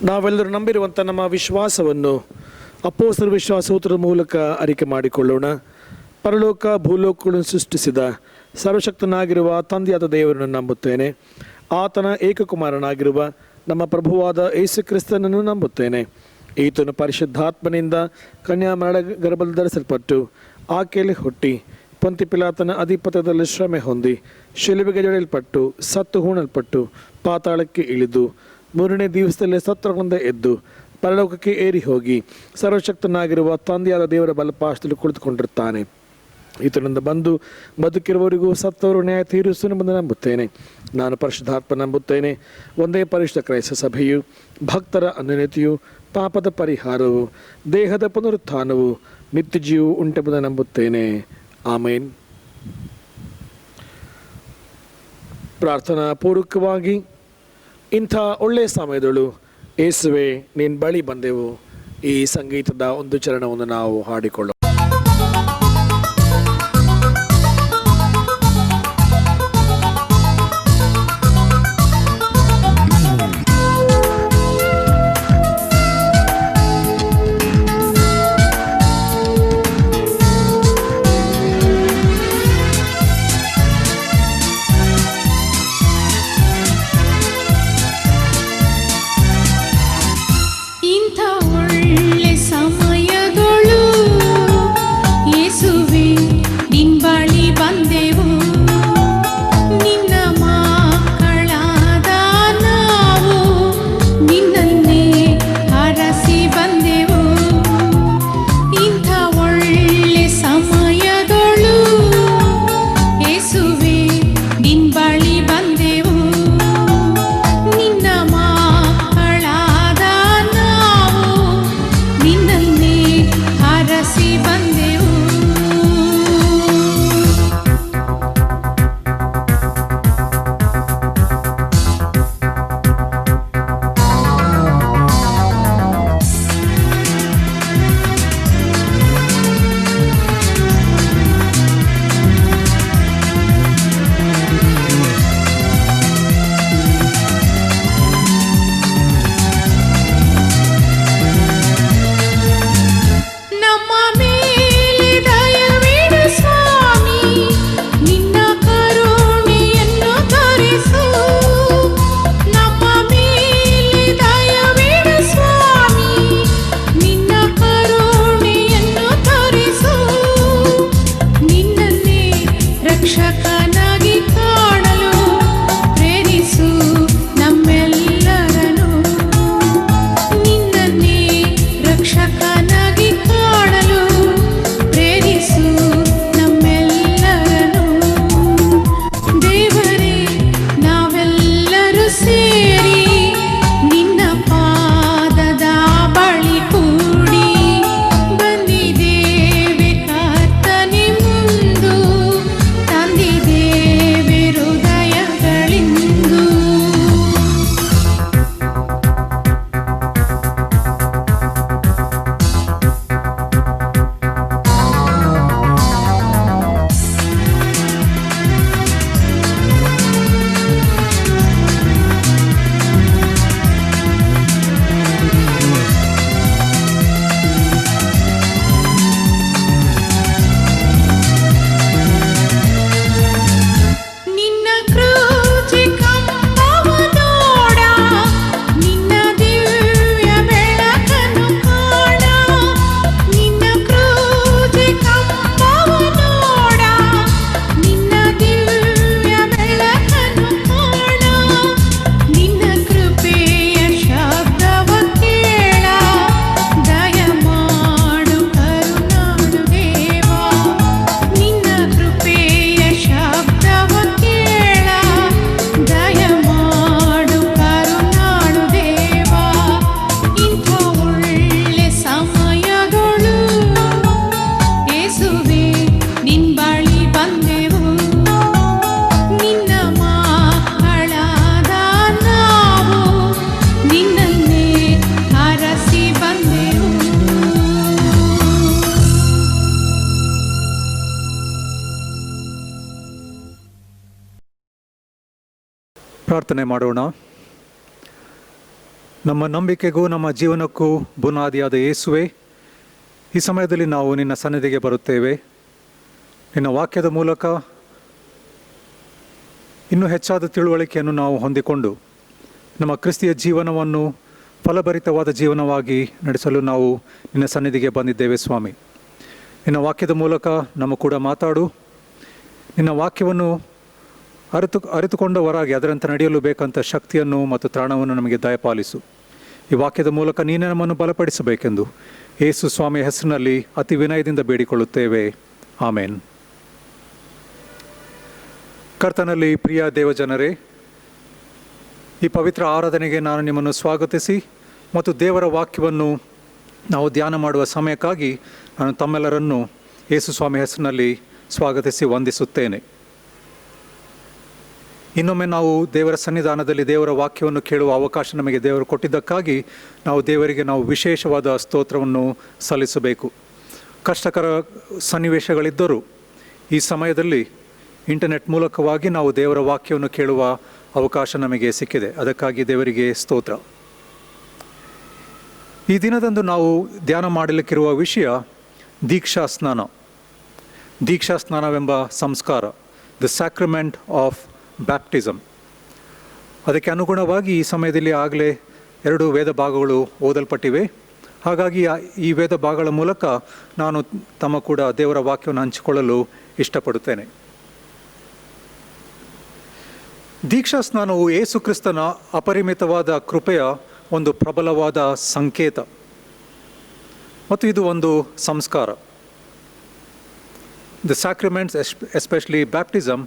ನಾವೆಲ್ಲರೂ ನಂಬಿರುವಂಥ ನಮ್ಮ ವಿಶ್ವಾಸವನ್ನು ಅಪೊಸ್ತಲರ ವಿಶ್ವಾಸಸೂತ್ರದ ಮೂಲಕ ಅರಿಕೆ ಮಾಡಿಕೊಳ್ಳೋಣ. ಪರಲೋಕ ಭೂಲೋಕಗಳನ್ನು ಸೃಷ್ಟಿಸಿದ ಸರ್ವಶಕ್ತನಾಗಿರುವ ತಂದೆಯಾದ ದೇವರನ್ನು ನಂಬುತ್ತೇನೆ. ಆತನ ಏಕಕುಮಾರನಾಗಿರುವ ನಮ್ಮ ಪ್ರಭುವಾದ ಯೇಸು ಕ್ರಿಸ್ತನನ್ನು ನಂಬುತ್ತೇನೆ. ಈತನು ಪರಿಶುದ್ಧಾತ್ಮನಿಂದ ಕನ್ಯಾಮರಣ ಗರ್ಭದಲ್ಲಿ ಧರಿಸಲ್ಪಟ್ಟು ಆಕೆಯಲ್ಲಿ ಹುಟ್ಟಿ ಪೊಂತಿ ಪಿಲಾತನ ಅಧಿಪತ್ಯದಲ್ಲಿ ಶ್ರಮೆ ಹೊಂದಿ ಶಿಲುಬೆಗೆ ಜಡಿಯಲ್ಪಟ್ಟು ಸತ್ತು ಹೂಣಲ್ಪಟ್ಟು ಪಾತಾಳಕ್ಕೆ ಇಳಿದು ಮೂರನೇ ದಿವಸದಲ್ಲಿ ಸತ್ತರಗಳಿಂದ ಎದ್ದು ಪರಲೋಕಕ್ಕೆ ಏರಿ ಹೋಗಿ ಸರ್ವಶಕ್ತನಾಗಿರುವ ತಂದೆಯಾದ ದೇವರ ಬಲಪಾಶದಲ್ಲಿ ಕುಳಿತುಕೊಂಡಿರುತ್ತಾನೆ. ಈತನಿಂದ ಬಂದು ಬದುಕಿರುವವರಿಗೂ ಸತ್ತವರು ನ್ಯಾಯ ತೀರಿಸುವನೆಂಬುದನ್ನು ನಂಬುತ್ತೇನೆ. ನಾನು ಪರಿಶುದ್ಧಾತ್ಮ ನಂಬುತ್ತೇನೆ. ಒಂದೇ ಪರಿಶುದ್ಧ ಕ್ರೈಸ್ತ ಸಭೆಯು, ಭಕ್ತರ ಅನ್ಯೋನ್ಯತೆಯು, ಪಾಪದ ಪರಿಹಾರವು, ದೇಹದ ಪುನರುತ್ಥಾನವು, ನಿತ್ಯ ಜೀವವು ಉಂಟೆಂಬುದನ್ನು ನಂಬುತ್ತೇನೆ. ಆಮೇನ್. ಪ್ರಾರ್ಥನಾ ಪೂರ್ವಕವಾಗಿ ಇಂಥ ಒಳ್ಳೆಯ ಸಮಯದಳು ಯೇಸುವೆ ನಿನ್ನ ಬಳಿ ಬಂದೆವು. ಈ ಸಂಗೀತದ ಒಂದು ಚರಣವನ್ನು ನಾವು ಹಾಡಿಕೊಳ್ಳೋಣ. ನಮ್ಮ ಪ್ರಾರ್ಥನೆ ಮಾಡೋಣ. ನಮ್ಮ ನಂಬಿಕೆಗೂ ನಮ್ಮ ಜೀವನಕ್ಕೂ ಬುನಾದಿಯಾದ ಯೇಸುವೆ, ಈ ಸಮಯದಲ್ಲಿ ನಾವು ನಿನ್ನ ಸನ್ನಿಧಿಗೆ ಬರುತ್ತೇವೆ. ನಿನ್ನ ವಾಕ್ಯದ ಮೂಲಕ ಇನ್ನೂ ಹೆಚ್ಚಾದ ತಿಳುವಳಿಕೆಯನ್ನು ನಾವು ಹೊಂದಿಕೊಂಡು ನಮ್ಮ ಕ್ರಿಸ್ತಿಯ ಜೀವನವನ್ನು ಫಲಭರಿತವಾದ ಜೀವನವಾಗಿ ನಡೆಸಲು ನಾವು ನಿನ್ನ ಸನ್ನಿಧಿಗೆ ಬಂದಿದ್ದೇವೆ ಸ್ವಾಮಿ. ನಿನ್ನ ವಾಕ್ಯದ ಮೂಲಕ ನಮ್ಮ ಕೂಡ ಮಾತಾಡು. ನಿನ್ನ ವಾಕ್ಯವನ್ನು ಅರಿತುಕೊಂಡವರಾಗಿ ಅದರಂತೆ ನಡೆಯಲು ಬೇಕಂತ ಶಕ್ತಿಯನ್ನು ಮತ್ತು ತ್ರಾಣವನ್ನು ನಮಗೆ ದಯಪಾಲಿಸು. ಈ ವಾಕ್ಯದ ಮೂಲಕ ನೀನೇ ನಮ್ಮನ್ನು ಬಲಪಡಿಸಬೇಕೆಂದು ಯೇಸು ಸ್ವಾಮಿಯ ಹೆಸರಿನಲ್ಲಿ ಅತಿ ವಿನಯದಿಂದ ಬೇಡಿಕೊಳ್ಳುತ್ತೇವೆ. ಆಮೇನ್. ಕರ್ತನಲ್ಲಿ ಪ್ರಿಯ ದೇವಜನರೇ, ಈ ಪವಿತ್ರ ಆರಾಧನೆಗೆ ನಾನು ನಿಮ್ಮನ್ನು ಸ್ವಾಗತಿಸಿ ಮತ್ತು ದೇವರ ವಾಕ್ಯವನ್ನು ನಾವು ಧ್ಯಾನ ಮಾಡುವ ಸಮಯಕ್ಕಾಗಿ ನಾನು ತಮ್ಮೆಲ್ಲರನ್ನು ಯೇಸು ಸ್ವಾಮಿ ಹೆಸರಿನಲ್ಲಿ ಸ್ವಾಗತಿಸಿ ವಂದಿಸುತ್ತೇನೆ. ಇನ್ನೊಮ್ಮೆ ನಾವು ದೇವರ ಸನ್ನಿಧಾನದಲ್ಲಿ ದೇವರ ವಾಕ್ಯವನ್ನು ಕೇಳುವ ಅವಕಾಶ ನಮಗೆ ದೇವರು ಕೊಟ್ಟಿದ್ದಕ್ಕಾಗಿ ದೇವರಿಗೆ ನಾವು ವಿಶೇಷವಾದ ಸ್ತೋತ್ರವನ್ನು ಸಲ್ಲಿಸಬೇಕು. ಕಷ್ಟಕರ ಸನ್ನಿವೇಶಗಳಿದ್ದರೂ ಈ ಸಮಯದಲ್ಲಿ ಇಂಟರ್ನೆಟ್ ಮೂಲಕವಾಗಿ ನಾವು ದೇವರ ವಾಕ್ಯವನ್ನು ಕೇಳುವ ಅವಕಾಶ ನಮಗೆ ಸಿಕ್ಕಿದೆ. ಅದಕ್ಕಾಗಿ ದೇವರಿಗೆ ಸ್ತೋತ್ರ. ಈ ದಿನದಂದು ನಾವು ಧ್ಯಾನ ಮಾಡಲಿಕ್ಕಿರುವ ವಿಷಯ ದೀಕ್ಷಾ ಸ್ನಾನ. ದೀಕ್ಷಾ ಸ್ನಾನವೆಂಬ ಸಂಸ್ಕಾರ, ದ ಸ್ಯಾಕ್ರಮೆಂಟ್ ಆಫ್ ಬ್ಯಾಪ್ಟಿಸಮ್. ಅದಕ್ಕೆ ಅನುಗುಣವಾಗಿ ಈ ಸಮಯದಲ್ಲಿ ಆಗಲೇ 2 ವೇದ ಭಾಗಗಳು ಓದಲ್ಪಟ್ಟಿವೆ. ಹಾಗಾಗಿ ಈ ವೇದ ಭಾಗಗಳ ಮೂಲಕ ನಾನು ತಮ್ಮ ಕೂಡ ದೇವರ ವಾಕ್ಯವನ್ನು ಹಂಚಿಕೊಳ್ಳಲು ಇಷ್ಟಪಡುತ್ತೇನೆ. ದೀಕ್ಷಾ ಸ್ನಾನವು ಯೇಸು ಕ್ರಿಸ್ತನ ಅಪರಿಮಿತವಾದ ಕೃಪೆಯ ಒಂದು ಪ್ರಬಲವಾದ ಸಂಕೇತ ಮತ್ತು ಇದು ಒಂದು ಸಂಸ್ಕಾರ. The sacraments, especially baptism,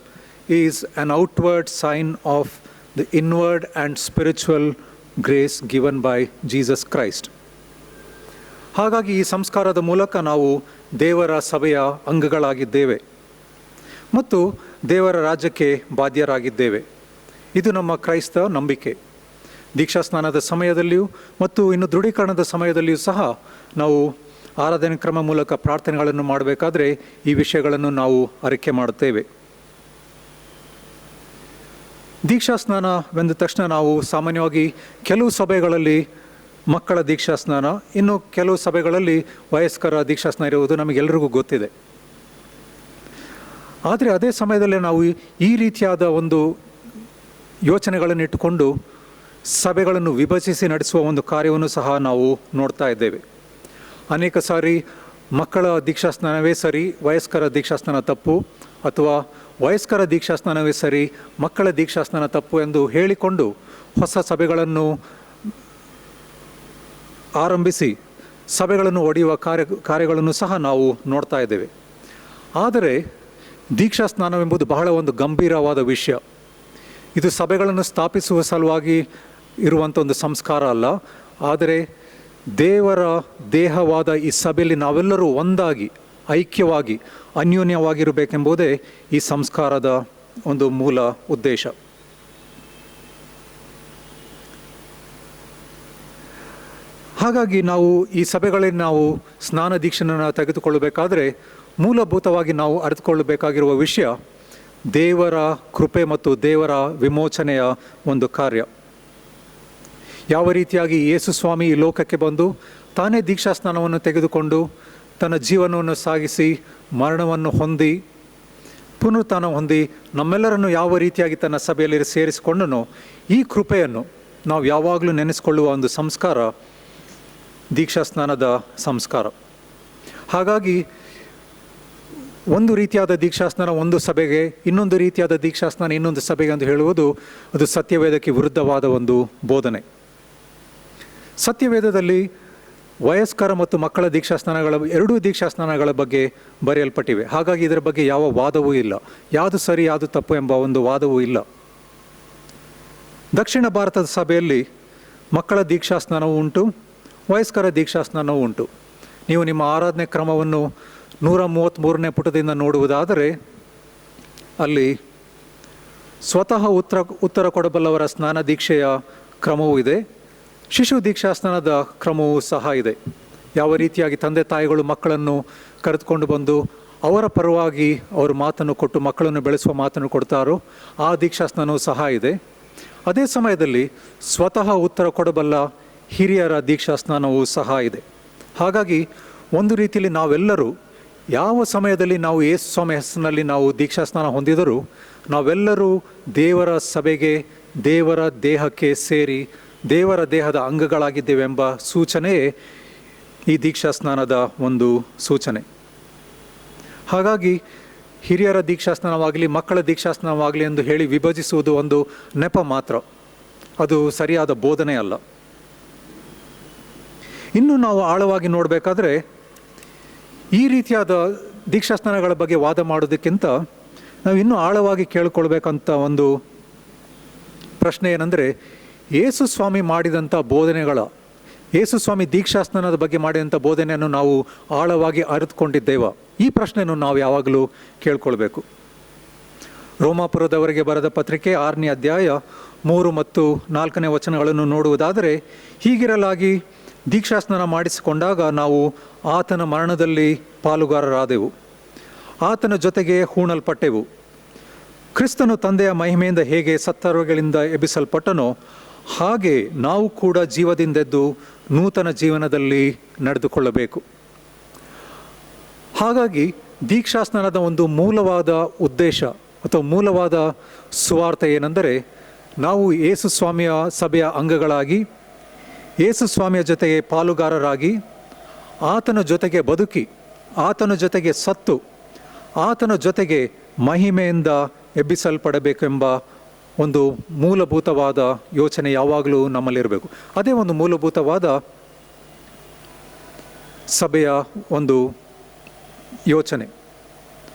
is an outward sign of the inward and spiritual grace given by Jesus Christ. ಹಾಗಾಗಿ ಈ ಸಂಸ್ಕಾರದ ಮೂಲಕ ನಾವು ದೇವರ ಸಭೆಯ ಅಂಗಗಳಾಗಿದ್ದೇವೆ ಮತ್ತು ದೇವರ ರಾಜ್ಯಕ್ಕೆ ಬಾಧ್ಯರಾಗಿದ್ದೇವೆ. ಇದು ನಮ್ಮ ಕ್ರೈಸ್ತ ನಂಬಿಕೆ. ದೀಕ್ಷಾ ಸ್ನಾನದ ಸಮಯದಲ್ಲಿಯೂ ಮತ್ತು ಇನ್ನು ದೃಢೀಕರಣದ ಸಮಯದಲ್ಲಿಯೂ ಸಹ ನಾವು ಆರಾಧನೆ ಕ್ರಮ ಮೂಲಕ ಪ್ರಾರ್ಥನೆಗಳನ್ನು ಮಾಡಬೇಕಾದ್ರೆ ಈ ವಿಷಯಗಳನ್ನು ನಾವು ಅರಿಕೆ ಮಾಡುತ್ತೇವೆ. ದೀಕ್ಷಾ ಸ್ನಾನವೆಂದ ತಕ್ಷಣ ನಾವು ಸಾಮಾನ್ಯವಾಗಿ ಕೆಲವು ಸಭೆಗಳಲ್ಲಿ ಮಕ್ಕಳ ದೀಕ್ಷಾ ಸ್ನಾನ, ಇನ್ನು ಕೆಲವು ಸಭೆಗಳಲ್ಲಿ ವಯಸ್ಕರ ದೀಕ್ಷಾ ಸ್ನಾನ ಇರುವುದು ನಮಗೆಲ್ಲರಿಗೂ ಗೊತ್ತಿದೆ. ಆದರೆ ಅದೇ ಸಮಯದಲ್ಲಿ ನಾವು ಈ ರೀತಿಯಾದ ಒಂದು ಯೋಚನೆಗಳನ್ನು ಇಟ್ಟುಕೊಂಡು ಸಭೆಗಳನ್ನು ವಿಭಜಿಸಿ ನಡೆಸುವ ಒಂದು ಕಾರ್ಯವನ್ನು ಸಹ ನಾವು ನೋಡ್ತಾ ಇದ್ದೇವೆ. ಅನೇಕ ಸಾರಿ ಮಕ್ಕಳ ದೀಕ್ಷಾಸ್ನಾನವೇ ಸರಿ, ವಯಸ್ಕರ ದೀಕ್ಷಾಸ್ನಾನ ತಪ್ಪು, ಅಥವಾ ವಯಸ್ಕರ ದೀಕ್ಷಾಸ್ನಾನವೇ ಸರಿ, ಮಕ್ಕಳ ದೀಕ್ಷಾಸ್ನಾನ ತಪ್ಪು ಎಂದು ಹೇಳಿಕೊಂಡು ಹೊಸ ಸಭೆಗಳನ್ನು ಆರಂಭಿಸಿ ಸಭೆಗಳನ್ನು ಒಡೆಯುವ ಕಾರ್ಯಗಳನ್ನು ಸಹ ನಾವು ನೋಡ್ತಾ ಇದ್ದೇವೆ. ಆದರೆ ದೀಕ್ಷಾ ಸ್ನಾನವೆಂಬುದು ಬಹಳ ಒಂದು ಗಂಭೀರವಾದ ವಿಷಯ. ಇದು ಸಭೆಗಳನ್ನು ಸ್ಥಾಪಿಸುವ ಸಲುವಾಗಿ ಇರುವಂಥ ಒಂದು ಸಂಸ್ಕಾರ ಅಲ್ಲ, ಆದರೆ ದೇವರ ದೇಹವಾದ ಈ ಸಭೆಯಲ್ಲಿ ನಾವೆಲ್ಲರೂ ಒಂದಾಗಿ ಐಕ್ಯವಾಗಿ ಅನ್ಯೋನ್ಯವಾಗಿರಬೇಕೆಂಬುದೇ ಈ ಸಂಸ್ಕಾರದ ಒಂದು ಮೂಲ ಉದ್ದೇಶ. ಹಾಗಾಗಿ ನಾವು ಈ ಸಭೆಗಳಲ್ಲಿ ನಾವು ಸ್ನಾನ ದೀಕ್ಷೆಯನ್ನು ತೆಗೆದುಕೊಳ್ಳಬೇಕಾದ್ರೆ ಮೂಲಭೂತವಾಗಿ ನಾವು ಅರಿತುಕೊಳ್ಳಬೇಕಾಗಿರುವ ವಿಷಯ ದೇವರ ಕೃಪೆ ಮತ್ತು ದೇವರ ವಿಮೋಚನೆಯ ಒಂದು ಕಾರ್ಯ. ಯಾವ ರೀತಿಯಾಗಿ ಯೇಸು ಸ್ವಾಮಿ ಈ ಲೋಕಕ್ಕೆ ಬಂದು ತಾನೇ ದೀಕ್ಷಾ ಸ್ನಾನವನ್ನು ತೆಗೆದುಕೊಂಡು ತನ್ನ ಜೀವನವನ್ನು ಸಾಗಿಸಿ ಮರಣವನ್ನು ಹೊಂದಿ ಪುನರುತ್ಥಾನ ಹೊಂದಿ ನಮ್ಮೆಲ್ಲರನ್ನು ಯಾವ ರೀತಿಯಾಗಿ ತನ್ನ ಸಭೆಯಲ್ಲಿ ಸೇರಿಸಿಕೊಂಡನೋ ಈ ಕೃಪೆಯನ್ನು ನಾವು ಯಾವಾಗಲೂ ನೆನೆಸಿಕೊಳ್ಳುವ ಒಂದು ಸಂಸ್ಕಾರ ದೀಕ್ಷಾ ಸ್ನಾನದ ಸಂಸ್ಕಾರ. ಹಾಗಾಗಿ ಒಂದು ರೀತಿಯಾದ ದೀಕ್ಷಾಸ್ನಾನ ಒಂದು ಸಭೆಗೆ, ಇನ್ನೊಂದು ರೀತಿಯಾದ ದೀಕ್ಷಾಸ್ನಾನ ಇನ್ನೊಂದು ಸಭೆಗೆ ಎಂದು ಹೇಳುವುದು ಅದು ಸತ್ಯವೇದಕ್ಕೆ ವಿರುದ್ಧವಾದ ಒಂದು ಬೋಧನೆ. ಸತ್ಯವೇದದಲ್ಲಿ ವಯಸ್ಕರ ಮತ್ತು ಮಕ್ಕಳ ದೀಕ್ಷಾಸ್ನಾನಗಳ 2 ದೀಕ್ಷಾಸ್ನಾನಗಳ ಬಗ್ಗೆ ಬರೆಯಲ್ಪಟ್ಟಿವೆ. ಹಾಗಾಗಿ ಇದರ ಬಗ್ಗೆ ಯಾವ ವಾದವೂ ಇಲ್ಲ, ಯಾವುದು ಸರಿ ಯಾವುದು ತಪ್ಪು ಎಂಬ ಒಂದು ವಾದವೂ ಇಲ್ಲ. ದಕ್ಷಿಣ ಭಾರತದ ಸಭೆಯಲ್ಲಿ ಮಕ್ಕಳ ದೀಕ್ಷಾಸ್ನಾನವೂ ಉಂಟು, ವಯಸ್ಕರ ದೀಕ್ಷಾಸ್ನಾನವೂ ಉಂಟು. ನೀವು ನಿಮ್ಮ ಆರಾಧನೆ ಕ್ರಮವನ್ನು 133ನೇ ಪುಟದಿಂದ ನೋಡುವುದಾದರೆ ಅಲ್ಲಿ ಸ್ವತಃ ಉತ್ತರ ಕೊಡಬಲ್ಲವರ ಸ್ನಾನ ದೀಕ್ಷೆಯ ಕ್ರಮವೂ ಇದೆ, ಶಿಶು ದೀಕ್ಷಾಸ್ನಾನದ ಕ್ರಮವೂ ಸಹ ಇದೆ. ಯಾವ ರೀತಿಯಾಗಿ ತಂದೆ ತಾಯಿಗಳು ಮಕ್ಕಳನ್ನು ಕರೆದುಕೊಂಡು ಬಂದು ಅವರ ಪರವಾಗಿ ಅವರು ಮಾತನ್ನು ಕೊಟ್ಟು ಮಕ್ಕಳನ್ನು ಬೆಳೆಸುವ ಮಾತನ್ನು ಕೊಡ್ತಾರೋ ಆ ದೀಕ್ಷಾಸ್ನಾನವೂ ಸಹ ಇದೆ. ಅದೇ ಸಮಯದಲ್ಲಿ ಸ್ವತಃ ಉತ್ತರ ಕೊಡಬಲ್ಲ ಹಿರಿಯರ ದೀಕ್ಷಾ ಸ್ನಾನವೂ ಸಹ ಇದೆ. ಹಾಗಾಗಿ ಒಂದು ರೀತಿಯಲ್ಲಿ ನಾವೆಲ್ಲರೂ ಯಾವ ಸಮಯದಲ್ಲಿ ನಾವು ಯೇಸು ಸ್ವಾಮಿ ಹೆಸರಿನಲ್ಲಿ ನಾವು ದೀಕ್ಷಾ ಸ್ನಾನ ಹೊಂದಿದರೂ ನಾವೆಲ್ಲರೂ ದೇವರ ಸಭೆಗೆ, ದೇವರ ದೇಹಕ್ಕೆ ಸೇರಿ ದೇವರ ದೇಹದ ಅಂಗಗಳಾಗಿದ್ದೇವೆಂಬ ಸೂಚನೆಯೇ ಈ ದೀಕ್ಷಾ ಸ್ನಾನದ ಒಂದು ಸೂಚನೆ. ಹಾಗಾಗಿ ಹಿರಿಯರ ದೀಕ್ಷಾಸ್ನಾನವಾಗಲಿ ಮಕ್ಕಳ ದೀಕ್ಷಾಸ್ನಾನವಾಗಲಿ ಎಂದು ಹೇಳಿ ವಿಭಜಿಸುವುದು ಒಂದು ನೆಪ ಮಾತ್ರ, ಅದು ಸರಿಯಾದ ಬೋಧನೆ ಅಲ್ಲ. ಇನ್ನು ನಾವು ಆಳವಾಗಿ ನೋಡಬೇಕಾದ್ರೆ ಈ ರೀತಿಯಾದ ದೀಕ್ಷಾಸ್ನಾನಗಳ ಬಗ್ಗೆ ವಾದ ಮಾಡೋದಕ್ಕಿಂತ ನಾವು ಇನ್ನೂ ಆಳವಾಗಿ ಕೇಳಿಕೊಳ್ಬೇಕಂತ ಒಂದು ಪ್ರಶ್ನೆ ಏನಂದರೆ, ಯೇಸು ಸ್ವಾಮಿ ಮಾಡಿದಂಥ ಬೋಧನೆಗಳ, ಯೇಸು ಸ್ವಾಮಿ ದೀಕ್ಷಾಸ್ನಾನದ ಬಗ್ಗೆ ಮಾಡಿದಂಥ ಬೋಧನೆಯನ್ನು ನಾವು ಆಳವಾಗಿ ಅರಿತುಕೊಂಡಿದ್ದೇವ? ಈ ಪ್ರಶ್ನೆಯನ್ನು ನಾವು ಯಾವಾಗಲೂ ಕೇಳ್ಕೊಳ್ಬೇಕು. ರೋಮಾಪುರದವರಿಗೆ ಬರೆದ ಪತ್ರಿಕೆ 6ನೇ ಅಧ್ಯಾಯ 3 ಮತ್ತು 4ನೇ ವಚನಗಳನ್ನು ನೋಡುವುದಾದರೆ, ಹೀಗಿರಲಾಗಿ ದೀಕ್ಷಾಸ್ನಾನ ಮಾಡಿಸಿಕೊಂಡಾಗ ನಾವು ಆತನ ಮರಣದಲ್ಲಿ ಪಾಲುಗಾರರಾದೆವು, ಆತನ ಜೊತೆಗೆ ಹೂಣಲ್ಪಟ್ಟೆವು. ಕ್ರಿಸ್ತನು ತಂದೆಯ ಮಹಿಮೆಯಿಂದ ಹೇಗೆ ಸತ್ತವರುಗಳಿಂದ ಎಬ್ಬಿಸಲ್ಪಟ್ಟನೋ ಹಾಗೆ ನಾವು ಕೂಡ ಜೀವದಿಂದೆದ್ದು ನೂತನ ಜೀವನದಲ್ಲಿ ನಡೆದುಕೊಳ್ಳಬೇಕು. ಹಾಗಾಗಿ ದೀಕ್ಷಾಸ್ನಾನದ ಒಂದು ಮೂಲವಾದ ಉದ್ದೇಶ ಅಥವಾ ಮೂಲವಾದ ಸುವಾರ್ತೆ ಏನೆಂದರೆ, ನಾವು ಯೇಸು ಸ್ವಾಮಿಯ ಸಭೆಯ ಅಂಗಗಳಾಗಿ, ಯೇಸು ಸ್ವಾಮಿಯ ಜೊತೆಗೆ ಪಾಲುಗಾರರಾಗಿ, ಆತನ ಜೊತೆಗೆ ಬದುಕಿ, ಆತನ ಜೊತೆಗೆ ಸತ್ತು, ಆತನ ಜೊತೆಗೆ ಮಹಿಮೆಯಿಂದ ಎಬ್ಬಿಸಲ್ಪಡಬೇಕೆಂಬ ಒಂದು ಮೂಲಭೂತವಾದ ಯೋಚನೆ ಯಾವಾಗಲೂ ನಮ್ಮಲ್ಲಿರಬೇಕು. ಅದೇ ಒಂದು ಮೂಲಭೂತವಾದ ಸಭೆಯ ಒಂದು ಯೋಚನೆ.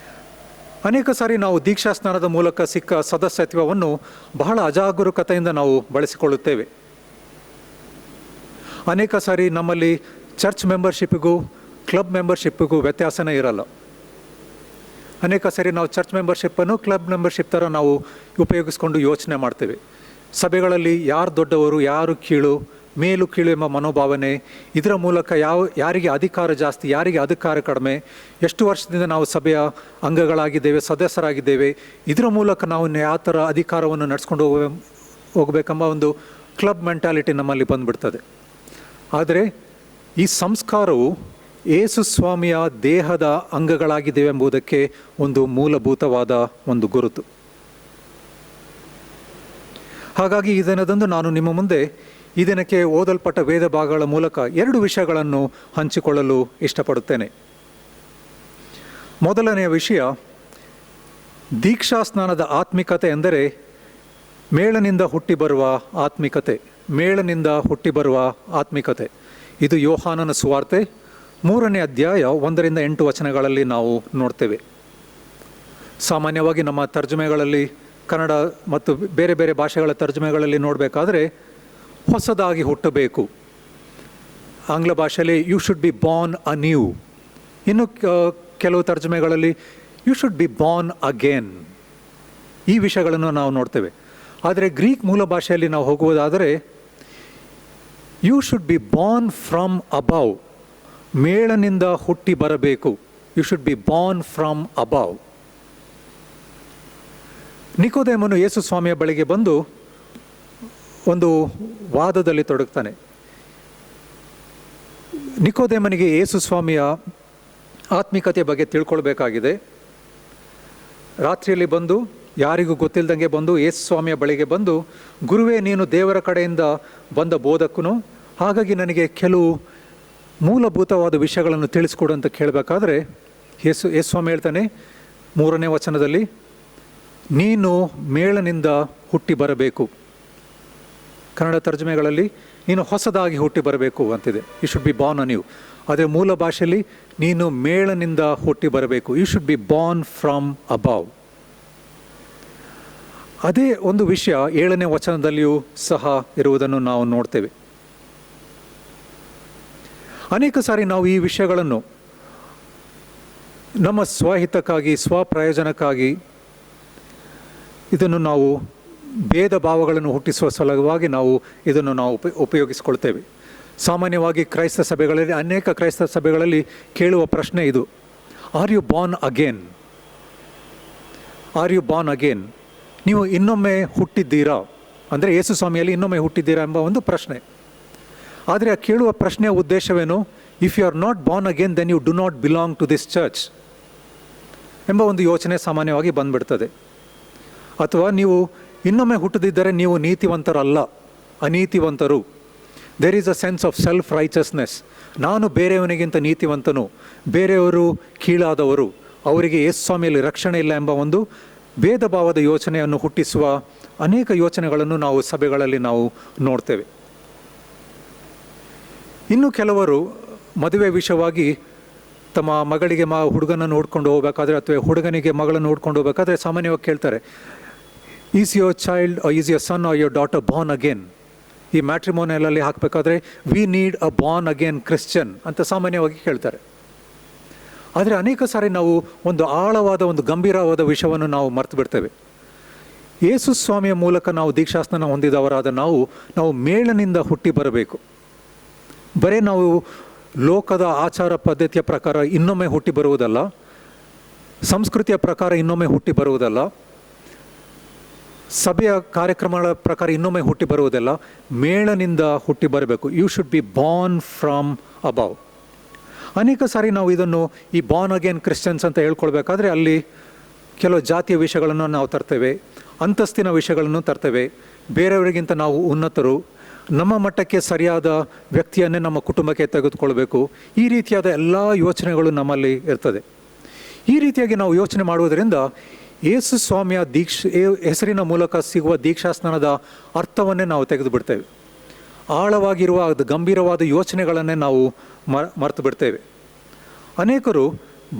ಅನೇಕ ಸಾರಿ ನಾವು ದೀಕ್ಷಾಸ್ನಾನದ ಮೂಲಕ ಸಿಕ್ಕ ಸದಸ್ಯತ್ವವನ್ನು ಬಹಳ ಅಜಾಗರೂಕತೆಯಿಂದ ನಾವು ಬಳಸಿಕೊಳ್ಳುತ್ತೇವೆ. ಅನೇಕ ಸಾರಿ ನಮ್ಮಲ್ಲಿ ಚರ್ಚ್ ಮೆಂಬರ್ಶಿಪ್ಪಿಗೂ ಕ್ಲಬ್ ಮೆಂಬರ್ಶಿಪ್ಪಿಗೂ ವ್ಯತ್ಯಾಸನೇ ಇರಲ್ಲ. ಅನೇಕ ಸಾರಿ ನಾವು ಚರ್ಚ್ ಮೆಂಬರ್ಶಿಪ್ಪನ್ನು ಕ್ಲಬ್ ಮೆಂಬರ್ಶಿಪ್ ಥರ ನಾವು ಉಪಯೋಗಿಸ್ಕೊಂಡು ಯೋಚನೆ ಮಾಡ್ತೇವೆ. ಸಭೆಗಳಲ್ಲಿ ಯಾರು ದೊಡ್ಡವರು, ಯಾರು ಕೀಳು, ಮೇಲು ಕೀಳು ಎಂಬ ಮನೋಭಾವನೆ, ಇದರ ಮೂಲಕ ಯಾರಿಗೆ ಅಧಿಕಾರ ಜಾಸ್ತಿ, ಯಾರಿಗೆ ಅಧಿಕಾರ ಕಡಿಮೆ, ಎಷ್ಟು ವರ್ಷದಿಂದ ನಾವು ಸಭೆಯ ಅಂಗಗಳಾಗಿದ್ದೇವೆ, ಸದಸ್ಯರಾಗಿದ್ದೇವೆ, ಇದರ ಮೂಲಕ ನಾವು ಯಾವ ಥರ ಅಧಿಕಾರವನ್ನು ನಡೆಸ್ಕೊಂಡು ಹೋಗಬೇಕೆಂಬ ಒಂದು ಕ್ಲಬ್ ಮೆಂಟಾಲಿಟಿ ನಮ್ಮಲ್ಲಿ ಬಂದುಬಿಡ್ತದೆ. ಆದರೆ ಈ ಸಂಸ್ಕಾರವು ಯೇಸು ಸ್ವಾಮಿಯ ದೇಹದ ಅಂಗಗಳಾಗಿದ್ದೇವೆ ಎಂಬುದಕ್ಕೆ ಒಂದು ಮೂಲಭೂತವಾದ ಒಂದು ಗುರುತು. ಹಾಗಾಗಿ ಈ ದಿನದಂದು ನಾನು ನಿಮ್ಮ ಮುಂದೆ ಈ ದಿನಕ್ಕೆ ಓದಲ್ಪಟ್ಟ ವೇದ ಭಾಗಗಳ ಮೂಲಕ 2 ವಿಷಯಗಳನ್ನು ಹಂಚಿಕೊಳ್ಳಲು ಇಷ್ಟಪಡುತ್ತೇನೆ. ಮೊದಲನೆಯ ವಿಷಯ, ದೀಕ್ಷಾಸ್ನಾನದ ಆತ್ಮಿಕತೆ ಎಂದರೆ ಮೇಳನಿಂದ ಹುಟ್ಟಿ ಬರುವ ಆತ್ಮಿಕತೆ. ಮೇಳನಿಂದ ಹುಟ್ಟಿ ಬರುವ ಆತ್ಮಿಕತೆ ಇದು ಯೋಹಾನನ ಸುವಾರ್ತೆ 3ನೇ ಅಧ್ಯಾಯ 1ರಿಂದ 8 ವಚನಗಳಲ್ಲಿ ನಾವು ನೋಡ್ತೇವೆ. ಸಾಮಾನ್ಯವಾಗಿ ನಮ್ಮ ತರ್ಜುಮೆಗಳಲ್ಲಿ, ಕನ್ನಡ ಮತ್ತು ಬೇರೆ ಬೇರೆ ಭಾಷೆಗಳ ತರ್ಜುಮೆಗಳಲ್ಲಿ ನೋಡಬೇಕಾದ್ರೆ ಹೊಸದಾಗಿ ಹುಟ್ಟಬೇಕು, ಆಂಗ್ಲ ಭಾಷೆಯಲ್ಲಿ you should be born anew, ಇನ್ನು ಕೆಲವು ತರ್ಜುಮೆಗಳಲ್ಲಿ you should be born again, ಈ ವಿಷಯಗಳನ್ನು ನಾವು ನೋಡ್ತೇವೆ. ಆದರೆ ಗ್ರೀಕ್ ಮೂಲ ಭಾಷೆಯಲ್ಲಿ ನಾವು ಹೋಗುವುದಾದರೆ you should be born from above, ಮೇಳನಿಂದ ಹುಟ್ಟಿ ಬರಬೇಕು. You should be born from above. ನಿಕೋದೇಮನು ಯೇಸು ಸ್ವಾಮಿಯ ಬಳಿಗೆ ಬಂದು ಒಂದು ವಾದದಲ್ಲಿ ತೊಡಗ್ತಾನೆ. ನಿಕೋದೇಮನಿಗೆ ಯೇಸು ಸ್ವಾಮಿಯ ಆತ್ಮಿಕತೆಯ ಬಗ್ಗೆ ತಿಳ್ಕೊಳ್ಬೇಕಾಗಿದೆ. ರಾತ್ರಿಯಲ್ಲಿ ಬಂದು, ಯಾರಿಗೂ ಗೊತ್ತಿಲ್ಲದಂಗೆ ಬಂದು ಯೇಸು ಸ್ವಾಮಿಯ ಬಳಿಗೆ ಬಂದು, ಗುರುವೇ, ನೀನು ದೇವರ ಕಡೆಯಿಂದ ಬಂದ ಬೋಧಕನು, ಹಾಗಾಗಿ ನನಗೆ ಕೆಲವು ಮೂಲಭೂತವಾದ ವಿಷಯಗಳನ್ನು ತಿಳಿಸ್ಕೊಡು ಅಂತ ಕೇಳಬೇಕಾದ್ರೆ ಯೇಸು ಸ್ವಾಮಿ ಹೇಳ್ತಾನೆ 3ನೇ ವಚನದಲ್ಲಿ, ನೀನು ಮೇಳನಿಂದ ಹುಟ್ಟಿ ಬರಬೇಕು. ಕನ್ನಡ ತರ್ಜುಮೆಗಳಲ್ಲಿ ನೀನು ಹೊಸದಾಗಿ ಹುಟ್ಟಿ ಬರಬೇಕು ಅಂತಿದೆ, you should be born anew. ಆದರೆ ಮೂಲ ಭಾಷೆಯಲ್ಲಿ ನೀನು ಮೇಳನಿಂದ ಹುಟ್ಟಿ ಬರಬೇಕು, you should be born from above. ಅದೇ ಒಂದು ವಿಷಯ 7ನೇ ವಚನದಲ್ಲಿಯೂ ಸಹ ಇರುವುದನ್ನು ನಾವು ನೋಡ್ತೇವೆ. ಅನೇಕ ಸಾರಿ ನಾವು ಈ ವಿಷಯಗಳನ್ನು ನಮ್ಮ ಸ್ವಹಿತಕ್ಕಾಗಿ, ಸ್ವಪ್ರಯೋಜನಕ್ಕಾಗಿ ಇದನ್ನು ನಾವು ಭೇದ ಭಾವಗಳನ್ನು ಹುಟ್ಟಿಸುವ ಸಲುವಾಗಿ ನಾವು ಇದನ್ನು ನಾವು ಉಪಯೋಗಿಸಿಕೊಳ್ತೇವೆ. ಸಾಮಾನ್ಯವಾಗಿ ಕ್ರೈಸ್ತ ಸಭೆಗಳಲ್ಲಿ, ಅನೇಕ ಕ್ರೈಸ್ತ ಸಭೆಗಳಲ್ಲಿ ಕೇಳುವ ಪ್ರಶ್ನೆ ಇದು, are you born again? Are you born again? ನೀವು ಇನ್ನೊಮ್ಮೆ ಹುಟ್ಟಿದ್ದೀರಾ? ಅಂದರೆ ಯೇಸು ಸ್ವಾಮಿಯಲ್ಲಿ ಇನ್ನೊಮ್ಮೆ ಹುಟ್ಟಿದ್ದೀರಾ ಎಂಬ ಒಂದು ಪ್ರಶ್ನೆ. ಆದರೆ ಆ ಕೇಳುವ ಪ್ರಶ್ನೆಯ ಉದ್ದೇಶವೇನು? If you are not born again then you do not belong to this church ಎಂಬ ಒಂದು ಯೋಚನೆ ಸಾಮಾನ್ಯವಾಗಿ ಬಂದ್ಬಿಡ್ತದೆ. ಅಥವಾ ನೀವು ಇನ್ನೊಮ್ಮೆ ಹುಟ್ಟದಿದ್ದರೆ ನೀವು ನೀತಿವಂತರಲ್ಲ, ಅನೀತಿವಂತರು. There is a sense of self righteousness. ನಾನು ಬೇರೆಯವನಿಗಿಂತ ನೀತಿವಂತನು, ಬೇರೆಯವರು ಕೀಳಾದವರು, ಅವರಿಗೆ ಯೇಸು ಸ್ವಾಮಿಯಲ್ಲಿ ರಕ್ಷಣೆ ಇಲ್ಲ ಎಂಬ ಒಂದು ಭೇದ ಭಾವದ ಯೋಚನೆಯನ್ನು ಹುಟ್ಟಿಸುವ ಅನೇಕ ಯೋಚನೆಗಳನ್ನು ನಾವು ಸಭೆಗಳಲ್ಲಿ ನಾವು ನೋಡ್ತೇವೆ. ಇನ್ನು ಕೆಲವರು ಮದುವೆ ವಿಷಯವಾಗಿ ತಮ್ಮ ಮಗಳಿಗೆ ಹುಡುಗನ ನೋಡ್ಕೊಂಡು ಹೋಗ್ಬೇಕಾದ್ರೆ ಅಥವಾ ಹುಡುಗನಿಗೆ ಮಗಳನ್ನು ನೋಡ್ಕೊಂಡು ಹೋಗ್ಬೇಕಾದ್ರೆ ಸಾಮಾನ್ಯವಾಗಿ ಕೇಳ್ತಾರೆ, is your child is your son or your daughter born again? ಈ ಮ್ಯಾಟ್ರಿಮೋನಿಯಲಲ್ಲಿ ಹಾಕಬೇಕಾದ್ರೆ we need a born again Christian ಅಂತ ಸಾಮಾನ್ಯವಾಗಿ ಕೇಳ್ತಾರೆ. ಆದರೆ ಅನೇಕ ಸಾರಿ ನಾವು ಒಂದು ಆಳವಾದ ಒಂದು ಗಂಭೀರವಾದ ವಿಷಯವನ್ನು ನಾವು ಮರೆತು ಬಿಡ್ತೇವೆ. ಯೇಸು ಸ್ವಾಮಿಯ ಮೂಲಕ ನಾವು ದೀಕ್ಷಾಸ್ನಾನ ಹೊಂದಿದವರಾದ ನಾವು ಮೇಳನಿಂದ ಹುಟ್ಟಿ ಬರಬೇಕು. ಬರೀ ನಾವು ಲೋಕದ ಆಚಾರ ಪದ್ಧತಿಯ ಪ್ರಕಾರ ಇನ್ನೊಮ್ಮೆ ಹುಟ್ಟಿ ಬರುವುದಲ್ಲ, ಸಂಸ್ಕೃತಿಯ ಪ್ರಕಾರ ಇನ್ನೊಮ್ಮೆ ಹುಟ್ಟಿ ಬರುವುದಲ್ಲ, ಸಭೆಯ ಕಾರ್ಯಕ್ರಮಗಳ ಪ್ರಕಾರ ಇನ್ನೊಮ್ಮೆ ಹುಟ್ಟಿ ಬರುವುದಲ್ಲ, ಮೇಳನಿಂದ ಹುಟ್ಟಿ ಬರಬೇಕು. You should be born from above. ಅನೇಕ ಸಾರಿ ನಾವು ಇದನ್ನು ಈ ಬಾರ್ನ್ ಅಗೇನ್ ಕ್ರಿಶ್ಚಿಯನ್ಸ್ ಅಂತ ಹೇಳ್ಕೊಳ್ಬೇಕಾದ್ರೆ ಅಲ್ಲಿ ಕೆಲವು ಜಾತಿಯ ವಿಷಯಗಳನ್ನು ನಾವು ತರ್ತೇವೆ, ಅಂತಸ್ತಿನ ವಿಷಯಗಳನ್ನು ತರ್ತೇವೆ, ಬೇರೆಯವರಿಗಿಂತ ನಾವು ಉನ್ನತರು, ನಮ್ಮ ಮಟ್ಟಕ್ಕೆ ಸರಿಯಾದ ವ್ಯಕ್ತಿಯನ್ನೇ ನಮ್ಮ ಕುಟುಂಬಕ್ಕೆ ತೆಗೆದುಕೊಳ್ಬೇಕು, ಈ ರೀತಿಯಾದ ಎಲ್ಲ ಯೋಚನೆಗಳು ನಮ್ಮಲ್ಲಿ ಇರ್ತದೆ. ಈ ರೀತಿಯಾಗಿ ನಾವು ಯೋಚನೆ ಮಾಡುವುದರಿಂದ ಯೇಸು ಸ್ವಾಮಿಯ ಹೆಸರಿನ ಮೂಲಕ ಸಿಗುವ ದೀಕ್ಷಾಸ್ನಾನದ ಅರ್ಥವನ್ನೇ ನಾವು ತೆಗೆದು ಬಿಡ್ತೇವೆ. ಆಳವಾಗಿರುವ ಅದು ಗಂಭೀರವಾದ ಯೋಚನೆಗಳನ್ನೇ ನಾವು ಮರೆತು ಬಿಡ್ತೇವೆ. ಅನೇಕರು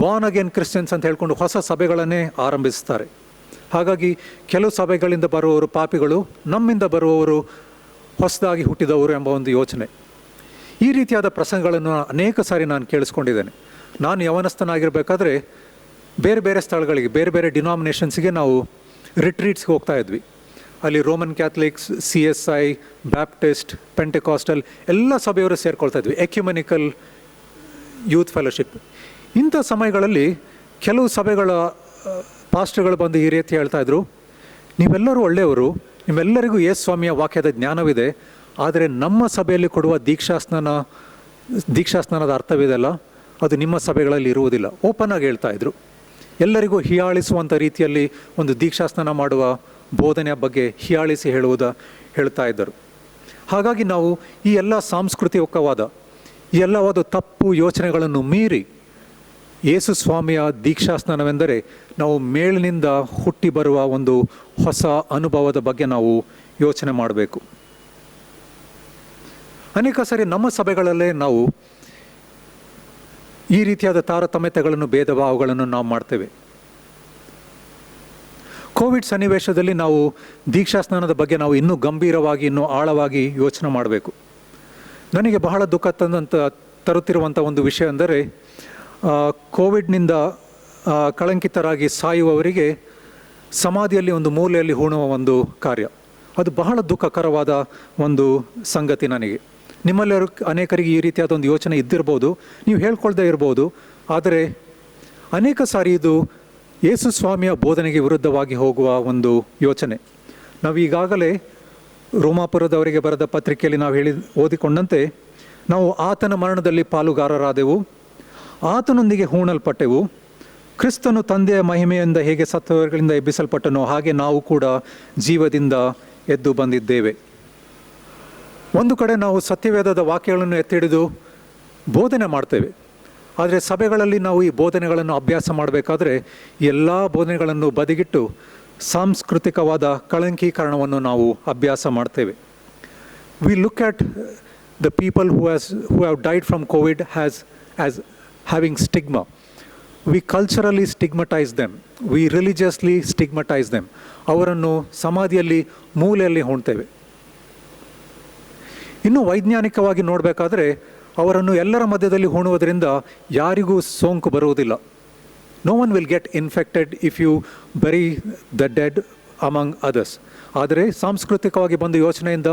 ಬಾರ್ನ್ ಅಗೇನ್ ಕ್ರಿಶ್ಚಿಯನ್ಸ್ ಅಂತ ಹೇಳ್ಕೊಂಡು ಹೊಸ ಸಭೆಗಳನ್ನೇ ಆರಂಭಿಸ್ತಾರೆ. ಹಾಗಾಗಿ ಕೆಲವು ಸಭೆಗಳಿಂದ ಬರುವವರು ಪಾಪಿಗಳು, ನಮ್ಮಿಂದ ಬರುವವರು ಹೊಸದಾಗಿ ಹುಟ್ಟಿದವರು ಎಂಬ ಒಂದು ಯೋಚನೆ. ಈ ರೀತಿಯಾದ ಪ್ರಸಂಗಗಳನ್ನು ಅನೇಕ ಸಾರಿ ನಾನು ಕೇಳಿಸ್ಕೊಂಡಿದ್ದೇನೆ. ನಾನು ಯವನಸ್ಥನಾಗಿರಬೇಕಾದ್ರೆ ಬೇರೆ ಬೇರೆ ಸ್ಥಳಗಳಿಗೆ, ಬೇರೆ ಬೇರೆ ಡಿನಾಮಿನೇಷನ್ಸ್ಗೆ ನಾವು ರಿಟ್ರೀಟ್ಸ್ಗೆ ಹೋಗ್ತಾ ಇದ್ವಿ. ಅಲ್ಲಿ ರೋಮನ್ ಕ್ಯಾಥಲಿಕ್ಸ್, CSI, ಬ್ಯಾಪ್ಟಿಸ್ಟ್, ಪೆಂಟೆಕಾಸ್ಟಲ್ ಎಲ್ಲ ಸಭೆಯವರು ಸೇರ್ಕೊಳ್ತಾ ಇದ್ವಿ, ಎಕ್ಯುಮೆನಿಕಲ್ ಯೂತ್ ಫೆಲೋಶಿಪ್. ಇಂಥ ಸಮಯಗಳಲ್ಲಿ ಕೆಲವು ಸಭೆಗಳ ಪಾಸ್ಟರ್ಗಳು ಬಂದು ಈ ರೀತಿ ಹೇಳ್ತಾಯಿದ್ರು, ನೀವೆಲ್ಲರೂ ಒಳ್ಳೆಯವರು, ನಿಮ್ಮೆಲ್ಲರಿಗೂ ಯೇಸು ಸ್ವಾಮಿಯ ವಾಕ್ಯದ ಜ್ಞಾನವಿದೆ, ಆದರೆ ನಮ್ಮ ಸಭೆಯಲ್ಲಿ ಕೊಡುವ ದೀಕ್ಷಾಸ್ನಾನದ ಅರ್ಥವಿದೆಯಲ್ಲ, ಅದು ನಿಮ್ಮ ಸಭೆಗಳಲ್ಲಿ ಇರುವುದಿಲ್ಲ. ಓಪನ್ ಆಗಿ ಹೇಳ್ತಾಯಿದ್ರು. ಎಲ್ಲರಿಗೂ ಹೀಯಾಳಿಸುವಂಥ ರೀತಿಯಲ್ಲಿ ಒಂದು ದೀಕ್ಷಾಸ್ನಾನ ಮಾಡುವ ಬೋಧನೆಯ ಬಗ್ಗೆ ಹೀಯಾಳಿಸಿ ಹೇಳ್ತಾ ಇದ್ದರು. ಹಾಗಾಗಿ ನಾವು ಈ ಎಲ್ಲ ಸಾಂಸ್ಕೃತಿಕವಾದ ಈ ಎಲ್ಲವಾದ ತಪ್ಪು ಯೋಚನೆಗಳನ್ನು ಮೀರಿ ಯೇಸು ಸ್ವಾಮಿಯ ದೀಕ್ಷಾಸ್ನಾನವೆಂದರೆ ನಾವು ಮೇಲಿನಿಂದ ಹುಟ್ಟಿ ಬರುವ ಒಂದು ಹೊಸ ಅನುಭವದ ಬಗ್ಗೆ ನಾವು ಯೋಚನೆ ಮಾಡಬೇಕು. ಅನೇಕ ಸಾರಿ ನಮ್ಮ ಸಭೆಗಳಲ್ಲೇ ನಾವು ಈ ರೀತಿಯಾದ ತಾರತಮ್ಯತೆಗಳನ್ನು, ಭೇದ ಭಾವಗಳನ್ನು ನಾವು ಮಾಡ್ತೇವೆ. ಕೋವಿಡ್ ಸನ್ನಿವೇಶದಲ್ಲಿ ನಾವು ದೀಕ್ಷಾಸ್ನಾನದ ಬಗ್ಗೆ ನಾವು ಇನ್ನೂ ಗಂಭೀರವಾಗಿ, ಇನ್ನೂ ಆಳವಾಗಿ ಯೋಚನೆ ಮಾಡಬೇಕು. ನನಗೆ ಬಹಳ ದುಃಖ ತರುತ್ತಿರುವಂಥ ಒಂದು ವಿಷಯ ಅಂದರೆ ಕೋವಿಡ್ನಿಂದ ಕಳಂಕಿತರಾಗಿ ಸಾಯುವವರಿಗೆ ಸಮಾಧಿಯಲ್ಲಿ ಒಂದು ಮೂಲೆಯಲ್ಲಿ ಹೂಣುವ ಒಂದು ಕಾರ್ಯ. ಅದು ಬಹಳ ದುಃಖಕರವಾದ ಒಂದು ಸಂಗತಿ ನನಗೆ. ನಿಮ್ಮಲ್ಲೆಲ್ಲರೂ ಅನೇಕರಿಗೆ ಈ ರೀತಿಯಾದ ಒಂದು ಯೋಚನೆ ಇದ್ದಿರ್ಬೋದು, ನೀವು ಹೇಳ್ಕೊಳ್ದೇ ಇರ್ಬೋದು. ಆದರೆ ಅನೇಕ ಸಾರಿ ಇದು ಯೇಸು ಸ್ವಾಮಿಯ ಬೋಧನೆಗೆ ವಿರುದ್ಧವಾಗಿ ಹೋಗುವ ಒಂದು ಯೋಚನೆ. ನಾವು ಈಗಾಗಲೇ ರೋಮಾಪುರದವರಿಗೆ ಬರೆದ ಪತ್ರಿಕೆಯಲ್ಲಿ ನಾವು ಓದಿಕೊಂಡಂತೆ ನಾವು ಆತನ ಮರಣದಲ್ಲಿ ಪಾಲುಗಾರರಾದೆವು, ಆತನೊಂದಿಗೆ ಹೂಣಲ್ಪಟ್ಟೆವು, ಕ್ರಿಸ್ತನು ತಂದೆಯ ಮಹಿಮೆಯಿಂದ ಹೇಗೆ ಸತ್ತವರುಗಳಿಂದ ಎಬ್ಬಿಸಲ್ಪಟ್ಟನೋ ಹಾಗೆ ನಾವು ಕೂಡ ಜೀವದಿಂದ ಎದ್ದು ಬಂದಿದ್ದೇವೆ. ಒಂದು ಕಡೆ ನಾವು ಸತ್ಯವೇದದ ವಾಕ್ಯಗಳನ್ನು ಎತ್ತಿಡಿದು ಬೋಧನೆ ಮಾಡ್ತೇವೆ, ಆದರೆ ಸಭೆಗಳಲ್ಲಿ ನಾವು ಈ ಬೋಧನೆಗಳನ್ನು ಅಭ್ಯಾಸ ಮಾಡಬೇಕಾದ್ರೆ ಎಲ್ಲ ಬೋಧನೆಗಳನ್ನು ಬದಿಗಿಟ್ಟು ಸಾಂಸ್ಕೃತಿಕವಾದ ಕಳಂಕೀಕರಣವನ್ನು ನಾವು ಅಭ್ಯಾಸ ಮಾಡ್ತೇವೆ. We look at the people who have died from Covid as having stigma. We culturally stigmatize them. We religiously stigmatize them. ಅವರನ್ನು ಸಮಾಧಿಯಲ್ಲಿ ಮೂಲೆಯಲ್ಲಿ ಹೂಣ್ತೇವೆ. ಇನ್ನು ವೈಜ್ಞಾನಿಕವಾಗಿ ನೋಡಬೇಕಾದ್ರೆ ಅವರನ್ನು ಎಲ್ಲರ ಮಧ್ಯದಲ್ಲಿ ಹೂಣುವುದರಿಂದ ಯಾರಿಗೂ ಸೋಂಕು ಬರುವುದಿಲ್ಲ. No one will get infected if you bury the dead among others. ಆದರೆ ಸಾಂಸ್ಕೃತಿಕವಾಗಿ ಬಂದ ಯೋಚನೆಯಿಂದ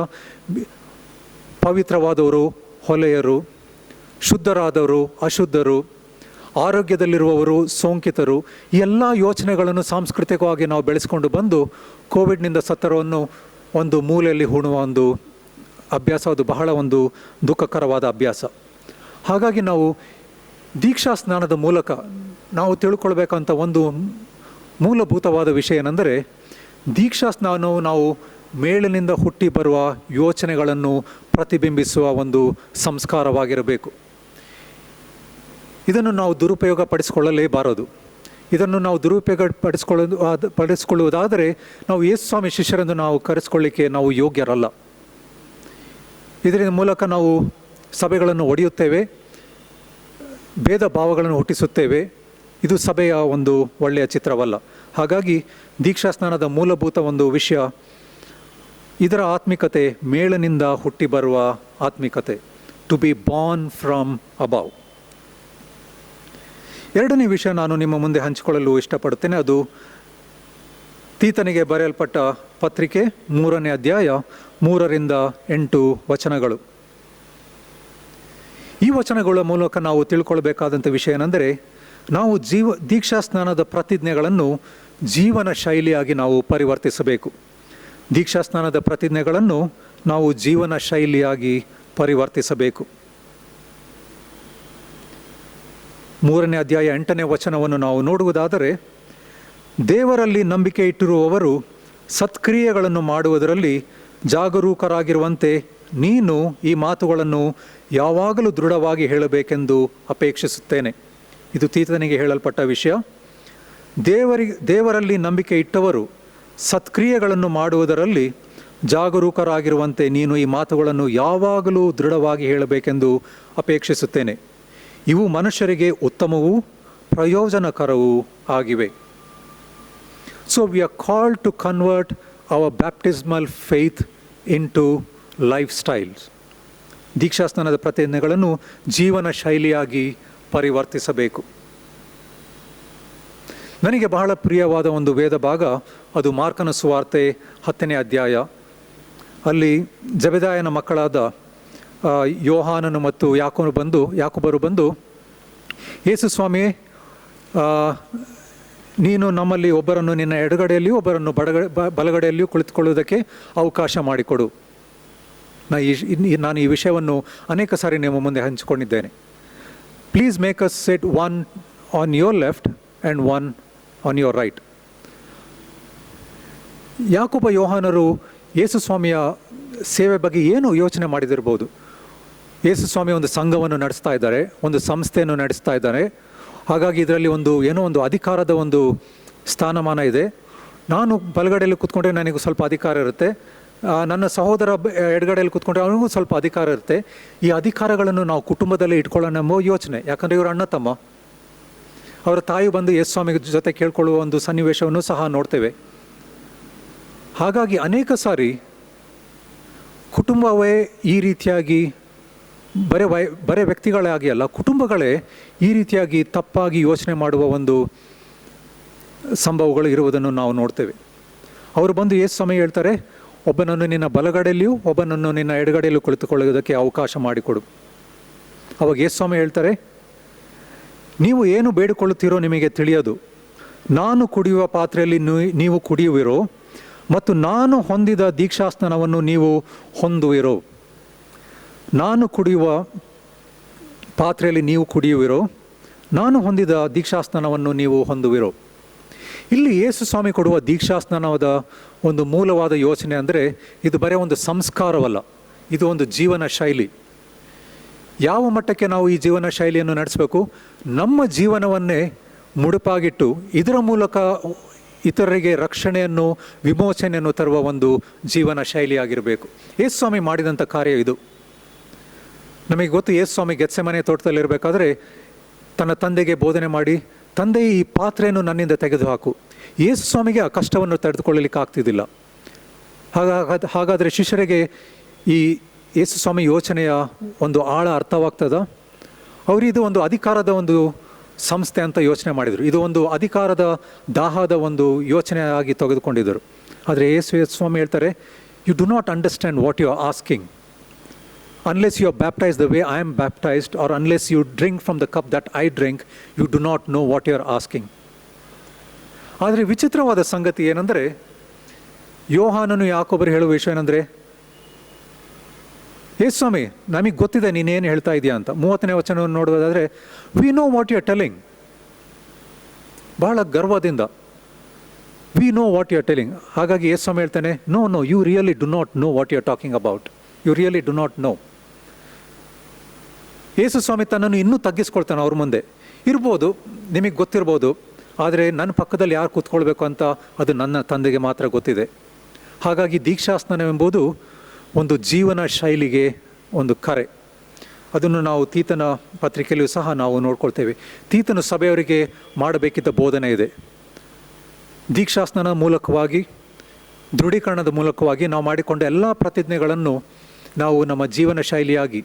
ಪವಿತ್ರವಾದವರು, ಹೊಲೆಯರು, ಶುದ್ಧರಾದವರು, ಅಶುದ್ಧರು, ಆರೋಗ್ಯದಲ್ಲಿರುವವರು, ಸೋಂಕಿತರು, ಈ ಎಲ್ಲ ಯೋಚನೆಗಳನ್ನು ಸಾಂಸ್ಕೃತಿಕವಾಗಿ ನಾವು ಬೆಳೆಸ್ಕೊಂಡು ಬಂದು ಕೋವಿಡ್ನಿಂದ ಸತ್ತರವನ್ನು ಒಂದು ಮೂಲೆಯಲ್ಲಿ ಹೂಣುವ ಒಂದು ಅಭ್ಯಾಸ, ಅದು ಬಹಳ ಒಂದು ದುಃಖಕರವಾದ ಅಭ್ಯಾಸ. ಹಾಗಾಗಿ ನಾವು ದೀಕ್ಷಾ ಸ್ನಾನದ ಮೂಲಕ ನಾವು ತಿಳ್ಕೊಳ್ಬೇಕಂತ ಒಂದು ಮೂಲಭೂತವಾದ ವಿಷಯ ಏನೆಂದರೆ, ದೀಕ್ಷಾ ಸ್ನಾನವು ನಾವು ಮೇಲಿನಿಂದ ಹುಟ್ಟಿ ಬರುವ ಯೋಚನೆಗಳನ್ನು ಪ್ರತಿಬಿಂಬಿಸುವ ಒಂದು ಸಂಸ್ಕಾರವಾಗಿರಬೇಕು. ಇದನ್ನು ನಾವು ದುರುಪಯೋಗ ಪಡಿಸಿಕೊಳ್ಳಲೇಬಾರದು. ಇದನ್ನು ನಾವು ಪಡಿಸಿಕೊಳ್ಳುವುದಾದರೆ ನಾವು ಯೇಸು ಸ್ವಾಮಿ ಶಿಷ್ಯರೆಂದು ನಾವು ಕರೆಸಿಕೊಳ್ಳಿಕ್ಕೆ ನಾವು ಯೋಗ್ಯರಲ್ಲ. ಇದರ ಮೂಲಕ ನಾವು ಸಭೆಗಳನ್ನು ಒಡೆಯುತ್ತೇವೆ, ಭೇದ ಭಾವಗಳನ್ನು ಹುಟ್ಟಿಸುತ್ತೇವೆ. ಇದು ಸಭೆಯ ಒಂದು ಒಳ್ಳೆಯ ಚಿತ್ರವಲ್ಲ. ಹಾಗಾಗಿ ದೀಕ್ಷಾ ಸ್ನಾನದ ಮೂಲಭೂತ ಒಂದು ವಿಷಯ, ಇದರ ಆತ್ಮಿಕತೆ ಮೇಲಿನಿಂದ ಹುಟ್ಟಿ ಬರುವ ಆತ್ಮಿಕತೆ, to be born from above. ಎರಡನೇ ವಿಷಯ ನಾನು ನಿಮ್ಮ ಮುಂದೆ ಹಂಚಿಕೊಳ್ಳಲು ಇಷ್ಟಪಡುತ್ತೇನೆ. ಅದು ತೀತನಿಗೆ ಬರೆಯಲ್ಪಟ್ಟ ಪತ್ರಿಕೆ 3ನೇ ಅಧ್ಯಾಯ 3-8 ವಚನಗಳು. ಈ ವಚನಗಳ ಮೂಲಕ ನಾವು ತಿಳ್ಕೊಳ್ಬೇಕಾದಂಥ ವಿಷಯ ಏನೆಂದರೆ, ನಾವು ದೀಕ್ಷಾ ಸ್ನಾನದ ಪ್ರತಿಜ್ಞೆಗಳನ್ನು ಜೀವನ ಶೈಲಿಯಾಗಿ ನಾವು ಪರಿವರ್ತಿಸಬೇಕು. ದೀಕ್ಷಾ ಸ್ನಾನದ ಪ್ರತಿಜ್ಞೆಗಳನ್ನು ನಾವು ಜೀವನ ಶೈಲಿಯಾಗಿ ಪರಿವರ್ತಿಸಬೇಕು. 3ನೇ ಅಧ್ಯಾಯ 8ನೇ ವಚನವನ್ನು ನಾವು ನೋಡುವುದಾದರೆ, ದೇವರಲ್ಲಿ ನಂಬಿಕೆ ಇಟ್ಟಿರುವವರು ಸತ್ಕ್ರಿಯೆಗಳನ್ನು ಮಾಡುವುದರಲ್ಲಿ ಜಾಗರೂಕರಾಗಿರುವಂತೆ ನೀನು ಈ ಮಾತುಗಳನ್ನು ಯಾವಾಗಲೂ ದೃಢವಾಗಿ ಹೇಳಬೇಕೆಂದು ಅಪೇಕ್ಷಿಸುತ್ತೇನೆ. ಇದು ತೀತನಿಗೆ ಹೇಳಲ್ಪಟ್ಟ ವಿಷಯ. ದೇವರಲ್ಲಿ ನಂಬಿಕೆ ಇಟ್ಟವರು ಸತ್ಕ್ರಿಯೆಗಳನ್ನು ಮಾಡುವುದರಲ್ಲಿ ಜಾಗರೂಕರಾಗಿರುವಂತೆ ನೀನು ಈ ಮಾತುಗಳನ್ನು ಯಾವಾಗಲೂ ದೃಢವಾಗಿ ಹೇಳಬೇಕೆಂದು ಅಪೇಕ್ಷಿಸುತ್ತೇನೆ. ಇವು ಮನುಷ್ಯರಿಗೆ ಉತ್ತಮವೂ ಪ್ರಯೋಜನಕರವೂ ಆಗಿವೆ. So we are called to convert our baptismal faith into lifestyles. ದೀಕ್ಷಾಸ್ನಾನದ ಪ್ರತಿಜ್ಞೆಗಳನ್ನು ಜೀವನ ಶೈಲಿಯಾಗಿ ಪರಿವರ್ತಿಸಬೇಕು. ನನಗೆ ಬಹಳ ಪ್ರಿಯವಾದ ಒಂದು ವೇದ ಭಾಗ, ಅದು ಮಾರ್ಕನ ಸುವಾರ್ತೆ 10ನೇ ಅಧ್ಯಾಯ. ಅಲ್ಲಿ ಜೆಬೆದಾಯನ ಮಕ್ಕಳಾದ ಯೋಹಾನನು ಮತ್ತು ಯಾಕೋಬರು ಬಂದು, ಯೇಸು ಸ್ವಾಮಿ, ನೀನು ನಮ್ಮಲ್ಲಿ ಒಬ್ಬರನ್ನು ನಿನ್ನ ಎಡಗಡೆಯಲ್ಲಿಯೂ ಒಬ್ಬರನ್ನು ಬಲಗಡೆಯಲ್ಲಿಯೂ ಕುಳಿತುಕೊಳ್ಳುವುದಕ್ಕೆ ಅವಕಾಶ ಮಾಡಿಕೊಡು. ನಾನು ಈ ವಿಷಯವನ್ನು ಅನೇಕ ಸಾರಿ ನಿಮ್ಮ ಮುಂದೆ ಹಂಚಿಕೊಂಡಿದ್ದೇನೆ. Please make us sit one on your left and one on your right. Yakoba ಯೋಹಾನರು ಯೇಸು ಸ್ವಾಮಿಯ ಸೇವೆ ಬಗ್ಗೆ ಏನು ಯೋಚನೆ ಮಾಡಿದಿರ್ಬೋದು. ಯೇಸು ಸ್ವಾಮಿ ಒಂದು ಸಂಘವನ್ನು ನಡೆಸ್ತಾ ಇದ್ದಾರೆ, ಒಂದು ಸಂಸ್ಥೆಯನ್ನು ನಡೆಸ್ತಾ ಇದ್ದಾರೆ. ಹಾಗಾಗಿ ಇದರಲ್ಲಿ ಏನೋ ಒಂದು ಅಧಿಕಾರದ ಒಂದು ಸ್ಥಾನಮಾನ ಇದೆ. ನಾನು ಬಲಗಡೆಯಲ್ಲಿ ಕೂತ್ಕೊಂಡ್ರೆ ನನಗೂ ಸ್ವಲ್ಪ ಅಧಿಕಾರ ಇರುತ್ತೆ, ನನ್ನ ಸಹೋದರ ಎಡಗಡೆಯಲ್ಲಿ ಕೂತ್ಕೊಂಡ್ರೆ ಅವನಿಗೂ ಸ್ವಲ್ಪ ಅಧಿಕಾರ ಇರುತ್ತೆ. ಈ ಅಧಿಕಾರಗಳನ್ನು ನಾವು ಕುಟುಂಬದಲ್ಲಿ ಇಟ್ಕೊಳ್ಳೋಣ ಎಂಬ ಯೋಚನೆ. ಯಾಕಂದರೆ ಇವರು ಅಣ್ಣ ತಮ್ಮ, ಅವರ ತಾಯಿ ಬಂದು ಯೇಸು ಸ್ವಾಮಿ ಜೊತೆ ಕೇಳ್ಕೊಳ್ಳುವ ಒಂದು ಸನ್ನಿವೇಶವನ್ನು ಸಹ ನೋಡ್ತೇವೆ. ಹಾಗಾಗಿ ಅನೇಕ ಸಾರಿ ಕುಟುಂಬವೇ ಈ ರೀತಿಯಾಗಿ ಬರೇ ವ್ಯಕ್ತಿಗಳಾಗಿ ಅಲ್ಲ, ಕುಟುಂಬಗಳೇ ಈ ರೀತಿಯಾಗಿ ತಪ್ಪಾಗಿ ಯೋಚನೆ ಮಾಡುವ ಒಂದು ಸಂಭವಗಳು ಇರುವುದನ್ನು ನಾವು ನೋಡ್ತೇವೆ. ಅವರು ಬಂದು ಯೇಸು ಸ್ವಾಮಿ ಹೇಳ್ತಾರೆ, ಒಬ್ಬನನ್ನು ನಿನ್ನ ಬಲಗಡೆಯಲ್ಲಿಯೂ ಒಬ್ಬನನ್ನು ನಿನ್ನ ಎಡಗಡೆಯಲ್ಲೂ ಕುಳಿತುಕೊಳ್ಳುವುದಕ್ಕೆ ಅವಕಾಶ ಮಾಡಿಕೊಡು. ಅವಾಗ ಯೇಸು ಸ್ವಾಮಿ ಹೇಳ್ತಾರೆ, ನೀವು ಏನು ಬೇಡಿಕೊಳ್ಳುತ್ತೀರೋ ನಿಮಗೆ ತಿಳಿಯದು. ನಾನು ಕುಡಿಯುವ ಪಾತ್ರೆಯಲ್ಲಿ ನೀವು ಕುಡಿಯುವಿರೋ ಮತ್ತು ನಾನು ಹೊಂದಿದ ದೀಕ್ಷಾಸ್ನಾನವನ್ನು ನೀವು ಹೊಂದುವಿರೋ. ನಾನು ಕುಡಿಯುವ ಪಾತ್ರೆಯಲ್ಲಿ ನೀವು ಕುಡಿಯುವಿರೋ, ನಾನು ಹೊಂದಿದ ದೀಕ್ಷಾಸ್ನಾನವನ್ನು ನೀವು ಹೊಂದುವಿರೋ. ಇಲ್ಲಿ ಯೇಸು ಸ್ವಾಮಿ ಕೊಡುವ ದೀಕ್ಷಾಸ್ನಾನದ ಒಂದು ಮೂಲವಾದ ಯೋಚನೆ ಅಂದರೆ, ಇದು ಬರೀ ಒಂದು ಸಂಸ್ಕಾರವಲ್ಲ, ಇದು ಒಂದು ಜೀವನ ಶೈಲಿ. ಯಾವ ಮಟ್ಟಕ್ಕೆ ನಾವು ಈ ಜೀವನ ಶೈಲಿಯನ್ನು ನಡೆಸಬೇಕು? ನಮ್ಮ ಜೀವನವನ್ನೇ ಮುಡುಪಾಗಿಟ್ಟು ಇದರ ಮೂಲಕ ಇತರರಿಗೆ ರಕ್ಷಣೆಯನ್ನು, ವಿಮೋಚನೆಯನ್ನು ತರುವ ಒಂದು ಜೀವನ ಶೈಲಿಯಾಗಿರಬೇಕು. ಯೇಸು ಸ್ವಾಮಿ ಮಾಡಿದಂಥ ಕಾರ್ಯ ಇದು. ನಮಗೆ ಗೊತ್ತು, ಯೇಸು ಸ್ವಾಮಿ ಗೆತ್ಸೆಮನೆ ತೋಟದಲ್ಲಿರಬೇಕಾದ್ರೆ ತನ್ನ ತಂದೆಗೆ ಬೋಧನೆ ಮಾಡಿ, ತಂದೆ ಈ ಪಾತ್ರೆಯನ್ನು ನನ್ನಿಂದ ತೆಗೆದುಹಾಕು. ಯೇಸು ಸ್ವಾಮಿಗೆ ಆ ಕಷ್ಟವನ್ನು ತಡೆದುಕೊಳ್ಳಲಿಕ್ಕೆ ಆಗ್ತಿದ್ದಿಲ್ಲ. ಹಾಗಾದರೆ ಶಿಷ್ಯರಿಗೆ ಈ ಯೇಸು ಸ್ವಾಮಿ ಯೋಚನೆಯ ಒಂದು ಆಳ ಅರ್ಥವಾಗ್ತದ? ಅವರು ಇದು ಒಂದು ಅಧಿಕಾರದ ಒಂದು ಸಂಸ್ಥೆ ಅಂತ ಯೋಚನೆ ಮಾಡಿದರು. ಇದು ಒಂದು ಅಧಿಕಾರದ ದಾಹದ ಒಂದು ಯೋಚನೆಯಾಗಿ ತೆಗೆದುಕೊಂಡಿದ್ದರು. ಆದರೆ ಯೇಸು ಸ್ವಾಮಿ ಹೇಳ್ತಾರೆ, you do not understand what you are asking unless you are baptized the way I am baptized, or unless you drink from the cup that I drink, you do not know what you are asking. ಆದರೆ ವಿಚಿತ್ರವಾದ ಸಂಗತಿ ಏನಂದರೆ, ಯೋಹಾನನು ಯಾಕೊಬ್ಬರು ಹೇಳುವ ವಿಷಯ ಏನಂದರೆ, ಏ ಸ್ವಾಮಿ, ನಮಗೆ ಗೊತ್ತಿದೆ ನೀನೇನು ಹೇಳ್ತಾ ಇದೆಯಾ ಅಂತ. 30ನೇ ವಚನವನ್ನು ನೋಡೋದಾದರೆ, we know what you are telling. ಬಹಳ ಗರ್ವದಿಂದ we know what you are telling. ಹಾಗಾಗಿ ಯೇಸು ಸ್ವಾಮಿ ಹೇಳ್ತಾನೆ, no no, you really do not know what you are talking about. You really do not know. Yesu ಸ್ವಾಮಿ ತನ್ನನ್ನು ಇನ್ನೂ ತಗ್ಗಿಸ್ಕೊಳ್ತಾನೆ ಅವ್ರ ಮುಂದೆ. ಇರ್ಬೋದು, ನಿಮಗೆ ಗೊತ್ತಿರ್ಬೋದು, ಆದರೆ ನನ್ನ ಪಕ್ಕದಲ್ಲಿ ಯಾರು ಕೂತ್ಕೊಳ್ಬೇಕು ಅಂತ ಅದು ನನ್ನ ತಂದೆಗೆ ಮಾತ್ರ ಗೊತ್ತಿದೆ. ಹಾಗಾಗಿ ದೀಕ್ಷಾಸ್ನಾನವೆಂಬುದು ಒಂದು ಜೀವನ ಶೈಲಿಗೆ ಒಂದು ಕರೆ. ಅದನ್ನು ನಾವು ತೀತನ ಪತ್ರಿಕೆಯಲ್ಲೂ ಸಹ ನಾವು ನೋಡ್ಕೊಳ್ತೇವೆ. ತೀತನು ಸಭೆಯವರಿಗೆ ಮಾಡಬೇಕಿದ್ದ ಬೋಧನೆ ಇದೆ. ದೀಕ್ಷಾಸ್ನಾನ ಮೂಲಕವಾಗಿ, ದೃಢೀಕರಣದ ಮೂಲಕವಾಗಿ ನಾವು ಮಾಡಿಕೊಂಡ ಎಲ್ಲ ಪ್ರತಿಜ್ಞೆಗಳನ್ನು ನಾವು ನಮ್ಮ ಜೀವನ ಶೈಲಿಯಾಗಿ,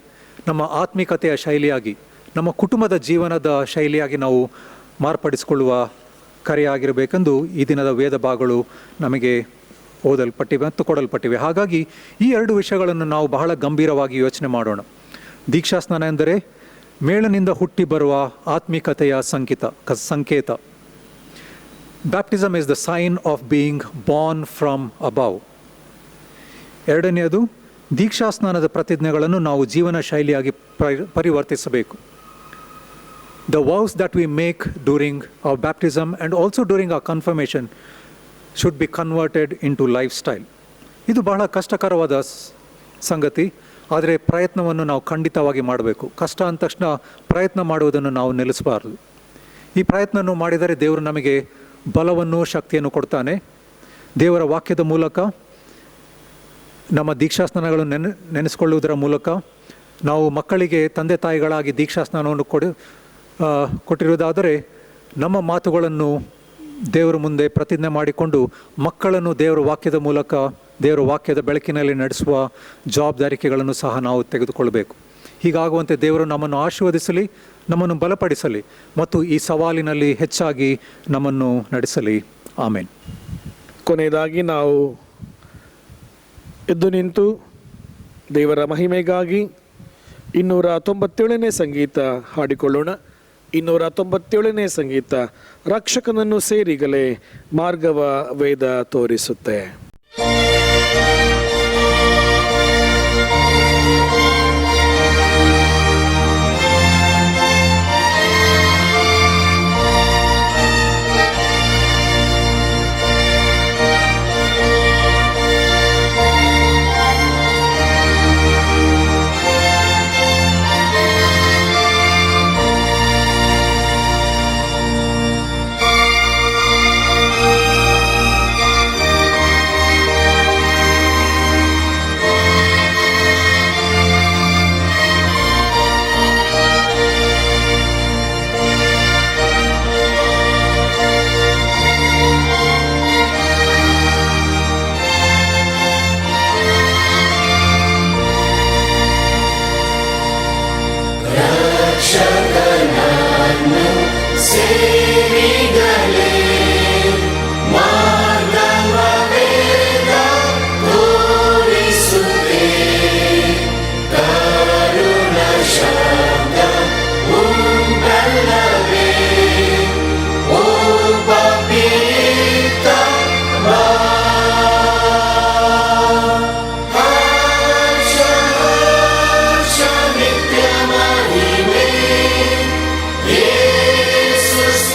ನಮ್ಮ ಆತ್ಮಿಕತೆಯ ಶೈಲಿಯಾಗಿ, ನಮ್ಮ ಕುಟುಂಬದ ಜೀವನದ ಶೈಲಿಯಾಗಿ ನಾವು ಮಾರ್ಪಡಿಸಿಕೊಳ್ಳುವ ಕರೆಯಾಗಿರಬೇಕೆಂದು ಈ ದಿನದ ವೇದ ಭಾಗಗಳು ನಮಗೆ ಓದಲ್ಪಟ್ಟಿವೆ ಮತ್ತು ಕೊಡಲ್ಪಟ್ಟಿವೆ. ಹಾಗಾಗಿ ಈ 2 ವಿಷಯಗಳನ್ನು ನಾವು ಬಹಳ ಗಂಭೀರವಾಗಿ ಯೋಚನೆ ಮಾಡೋಣ. ದೀಕ್ಷಾಸ್ನಾನ ಎಂದರೆ ಮೇಳನಿಂದ ಹುಟ್ಟಿ ಬರುವ ಆತ್ಮಿಕತೆಯ ಸಂಕೇತ. Baptism is the sign of being born from above. ಎರಡನೆಯದು, ದೀಕ್ಷಾಸ್ನಾನದ ಪ್ರತಿಜ್ಞೆಗಳನ್ನು ನಾವು ಜೀವನ ಶೈಲಿಯಾಗಿ ಪರಿವರ್ತಿಸಬೇಕು. The vows that we make during our baptism and also during our confirmation should be converted into lifestyle. ಇದು ಬಹಳ ಕಷ್ಟಕರವಾದ ಸಂಗತಿ, ಆದರೆ ಪ್ರಯತ್ನವನ್ನು ನಾವು ಖಂಡಿತವಾಗಿ ಮಾಡಬೇಕು. ಕಷ್ಟ ಅಂದ ತಕ್ಷಣ ಪ್ರಯತ್ನ ಮಾಡುವುದನ್ನು ನಾವು ನಿಲ್ಲಿಸಬಾರದು. ಈ ಪ್ರಯತ್ನವನ್ನು ಮಾಡಿದರೆ ದೇವರು ನಮಗೆ ಬಲವನ್ನು, ಶಕ್ತಿಯನ್ನು ಕೊಡ್ತಾನೆ. ದೇವರ ವಾಕ್ಯದ ಮೂಲಕ, ನಮ್ಮ ದೀಕ್ಷಾಸ್ನಾನಗಳನ್ನು ನೆನೆಸಿಕೊಳ್ಳುವುದರ ಮೂಲಕ, ನಾವು ಮಕ್ಕಳಿಗೆ ತಂದೆ ತಾಯಿಗಳಾಗಿ ದೀಕ್ಷಾಸ್ನಾನವನ್ನು ಕೊಟ್ಟಿರುವುದಾದರೆ ನಮ್ಮ ಮಾತುಗಳನ್ನು ದೇವರ ಮುಂದೆ ಪ್ರತಿಜ್ಞೆ ಮಾಡಿಕೊಂಡು ಮಕ್ಕಳನ್ನು ದೇವರ ವಾಕ್ಯದ ಮೂಲಕ, ದೇವರ ವಾಕ್ಯದ ಬೆಳಕಿನಲ್ಲಿ ನಡೆಸುವ ಜವಾಬ್ದಾರಿಕೆಗಳನ್ನು ಸಹ ನಾವು ತೆಗೆದುಕೊಳ್ಳಬೇಕು. ಹೀಗಾಗುವಂತೆ ದೇವರು ನಮ್ಮನ್ನು ಆಶೀರ್ವದಿಸಲಿ, ನಮ್ಮನ್ನು ಬಲಪಡಿಸಲಿ ಮತ್ತು ಈ ಸವಾಲಿನಲ್ಲಿ ಹೆಚ್ಚಾಗಿ ನಮ್ಮನ್ನು ನಡೆಸಲಿ. ಆಮೇನ್. ಕೊನೆಯದಾಗಿ ನಾವು ಎದ್ದು ನಿಂತು ದೇವರ ಮಹಿಮೆಗಾಗಿ 297ನೇ ಸಂಗೀತ ಹಾಡಿಕೊಳ್ಳೋಣ. 297ನೇ ಸಂಗೀತ, ರಕ್ಷಕನನ್ನು ಸೇರಿಗಲೇ ಮಾರ್ಗವ ವೇದ ತೋರಿಸುತ್ತೆ. Jesus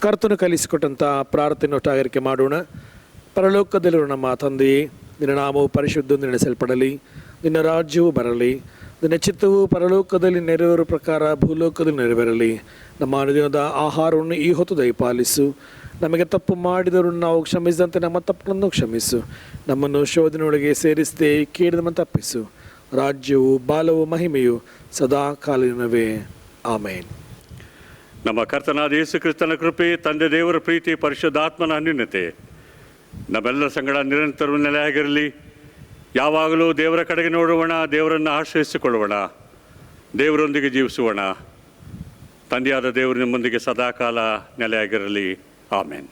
ಕರ್ತನು ಕಲಿಸಿಕೊಟ್ಟಂಥ ಪ್ರಾರ್ಥನೆ ಒಟ್ಟಾಗರಿಕೆ ಮಾಡೋಣ. ಪರಲೋಕದಲ್ಲಿರುವ ನಮ್ಮ ತಂದೆಯೇ, ನಿನ್ನ ನಾಮವು ಪರಿಶುದ್ಧ ನಡೆಸಲ್ಪಡಲಿ, ನಿನ್ನ ರಾಜ್ಯವು ಬರಲಿ, ನಿನ್ನ ಚಿತ್ತವು ಪರಲೋಕದಲ್ಲಿ ನೆರವೇರುವ ಪ್ರಕಾರ ಭೂಲೋಕದಲ್ಲಿ ನೆರವೇರಲಿ. ನಮ್ಮ ಅನುದಿನದ ಆಹಾರವನ್ನು ಈ ಹೊತ್ತು ದಯಪಾಲಿಸು. ನಮಗೆ ತಪ್ಪು ಮಾಡಿದವರು ನಾವು ಕ್ಷಮಿಸಿದಂತೆ ನಮ್ಮ ತಪ್ಪುಗಳನ್ನು ಕ್ಷಮಿಸು. ನಮ್ಮನ್ನು ಶೋಧನೆಯೊಳಗೆ ಸೇರಿಸದೆ ಕೇಳಿದನ್ನು ತಪ್ಪಿಸು. ರಾಜ್ಯವು ಬಾಲವು ಮಹಿಮೆಯು ಸದಾ ಕಾಲಿನವೇ. ಆಮೇನ್. ನಮ್ಮ ಕರ್ತನಾದ ಯೇಸು ಕ್ರಿಸ್ತನ ಕೃಪೆ, ತಂದೆ ದೇವರ ಪ್ರೀತಿ, ಪರಿಶುದ್ಧಾತ್ಮನ ಅನ್ಯೋನ್ಯತೆ ನಮ್ಮೆಲ್ಲರ ಸಂಗಡ ನಿರಂತರವೂ ನೆಲೆಯಾಗಿರಲಿ. ಯಾವಾಗಲೂ ದೇವರ ಕಡೆಗೆ ನೋಡುವಣ, ದೇವರನ್ನು ಆಶ್ರಯಿಸಿಕೊಳ್ಳೋಣ, ದೇವರೊಂದಿಗೆ ಜೀವಿಸುವಣ. ತಂದೆಯಾದ ದೇವರು ನಿಮ್ಮೊಂದಿಗೆ ಸದಾಕಾಲ ನೆಲೆಯಾಗಿರಲಿ. ಆಮೇನ್.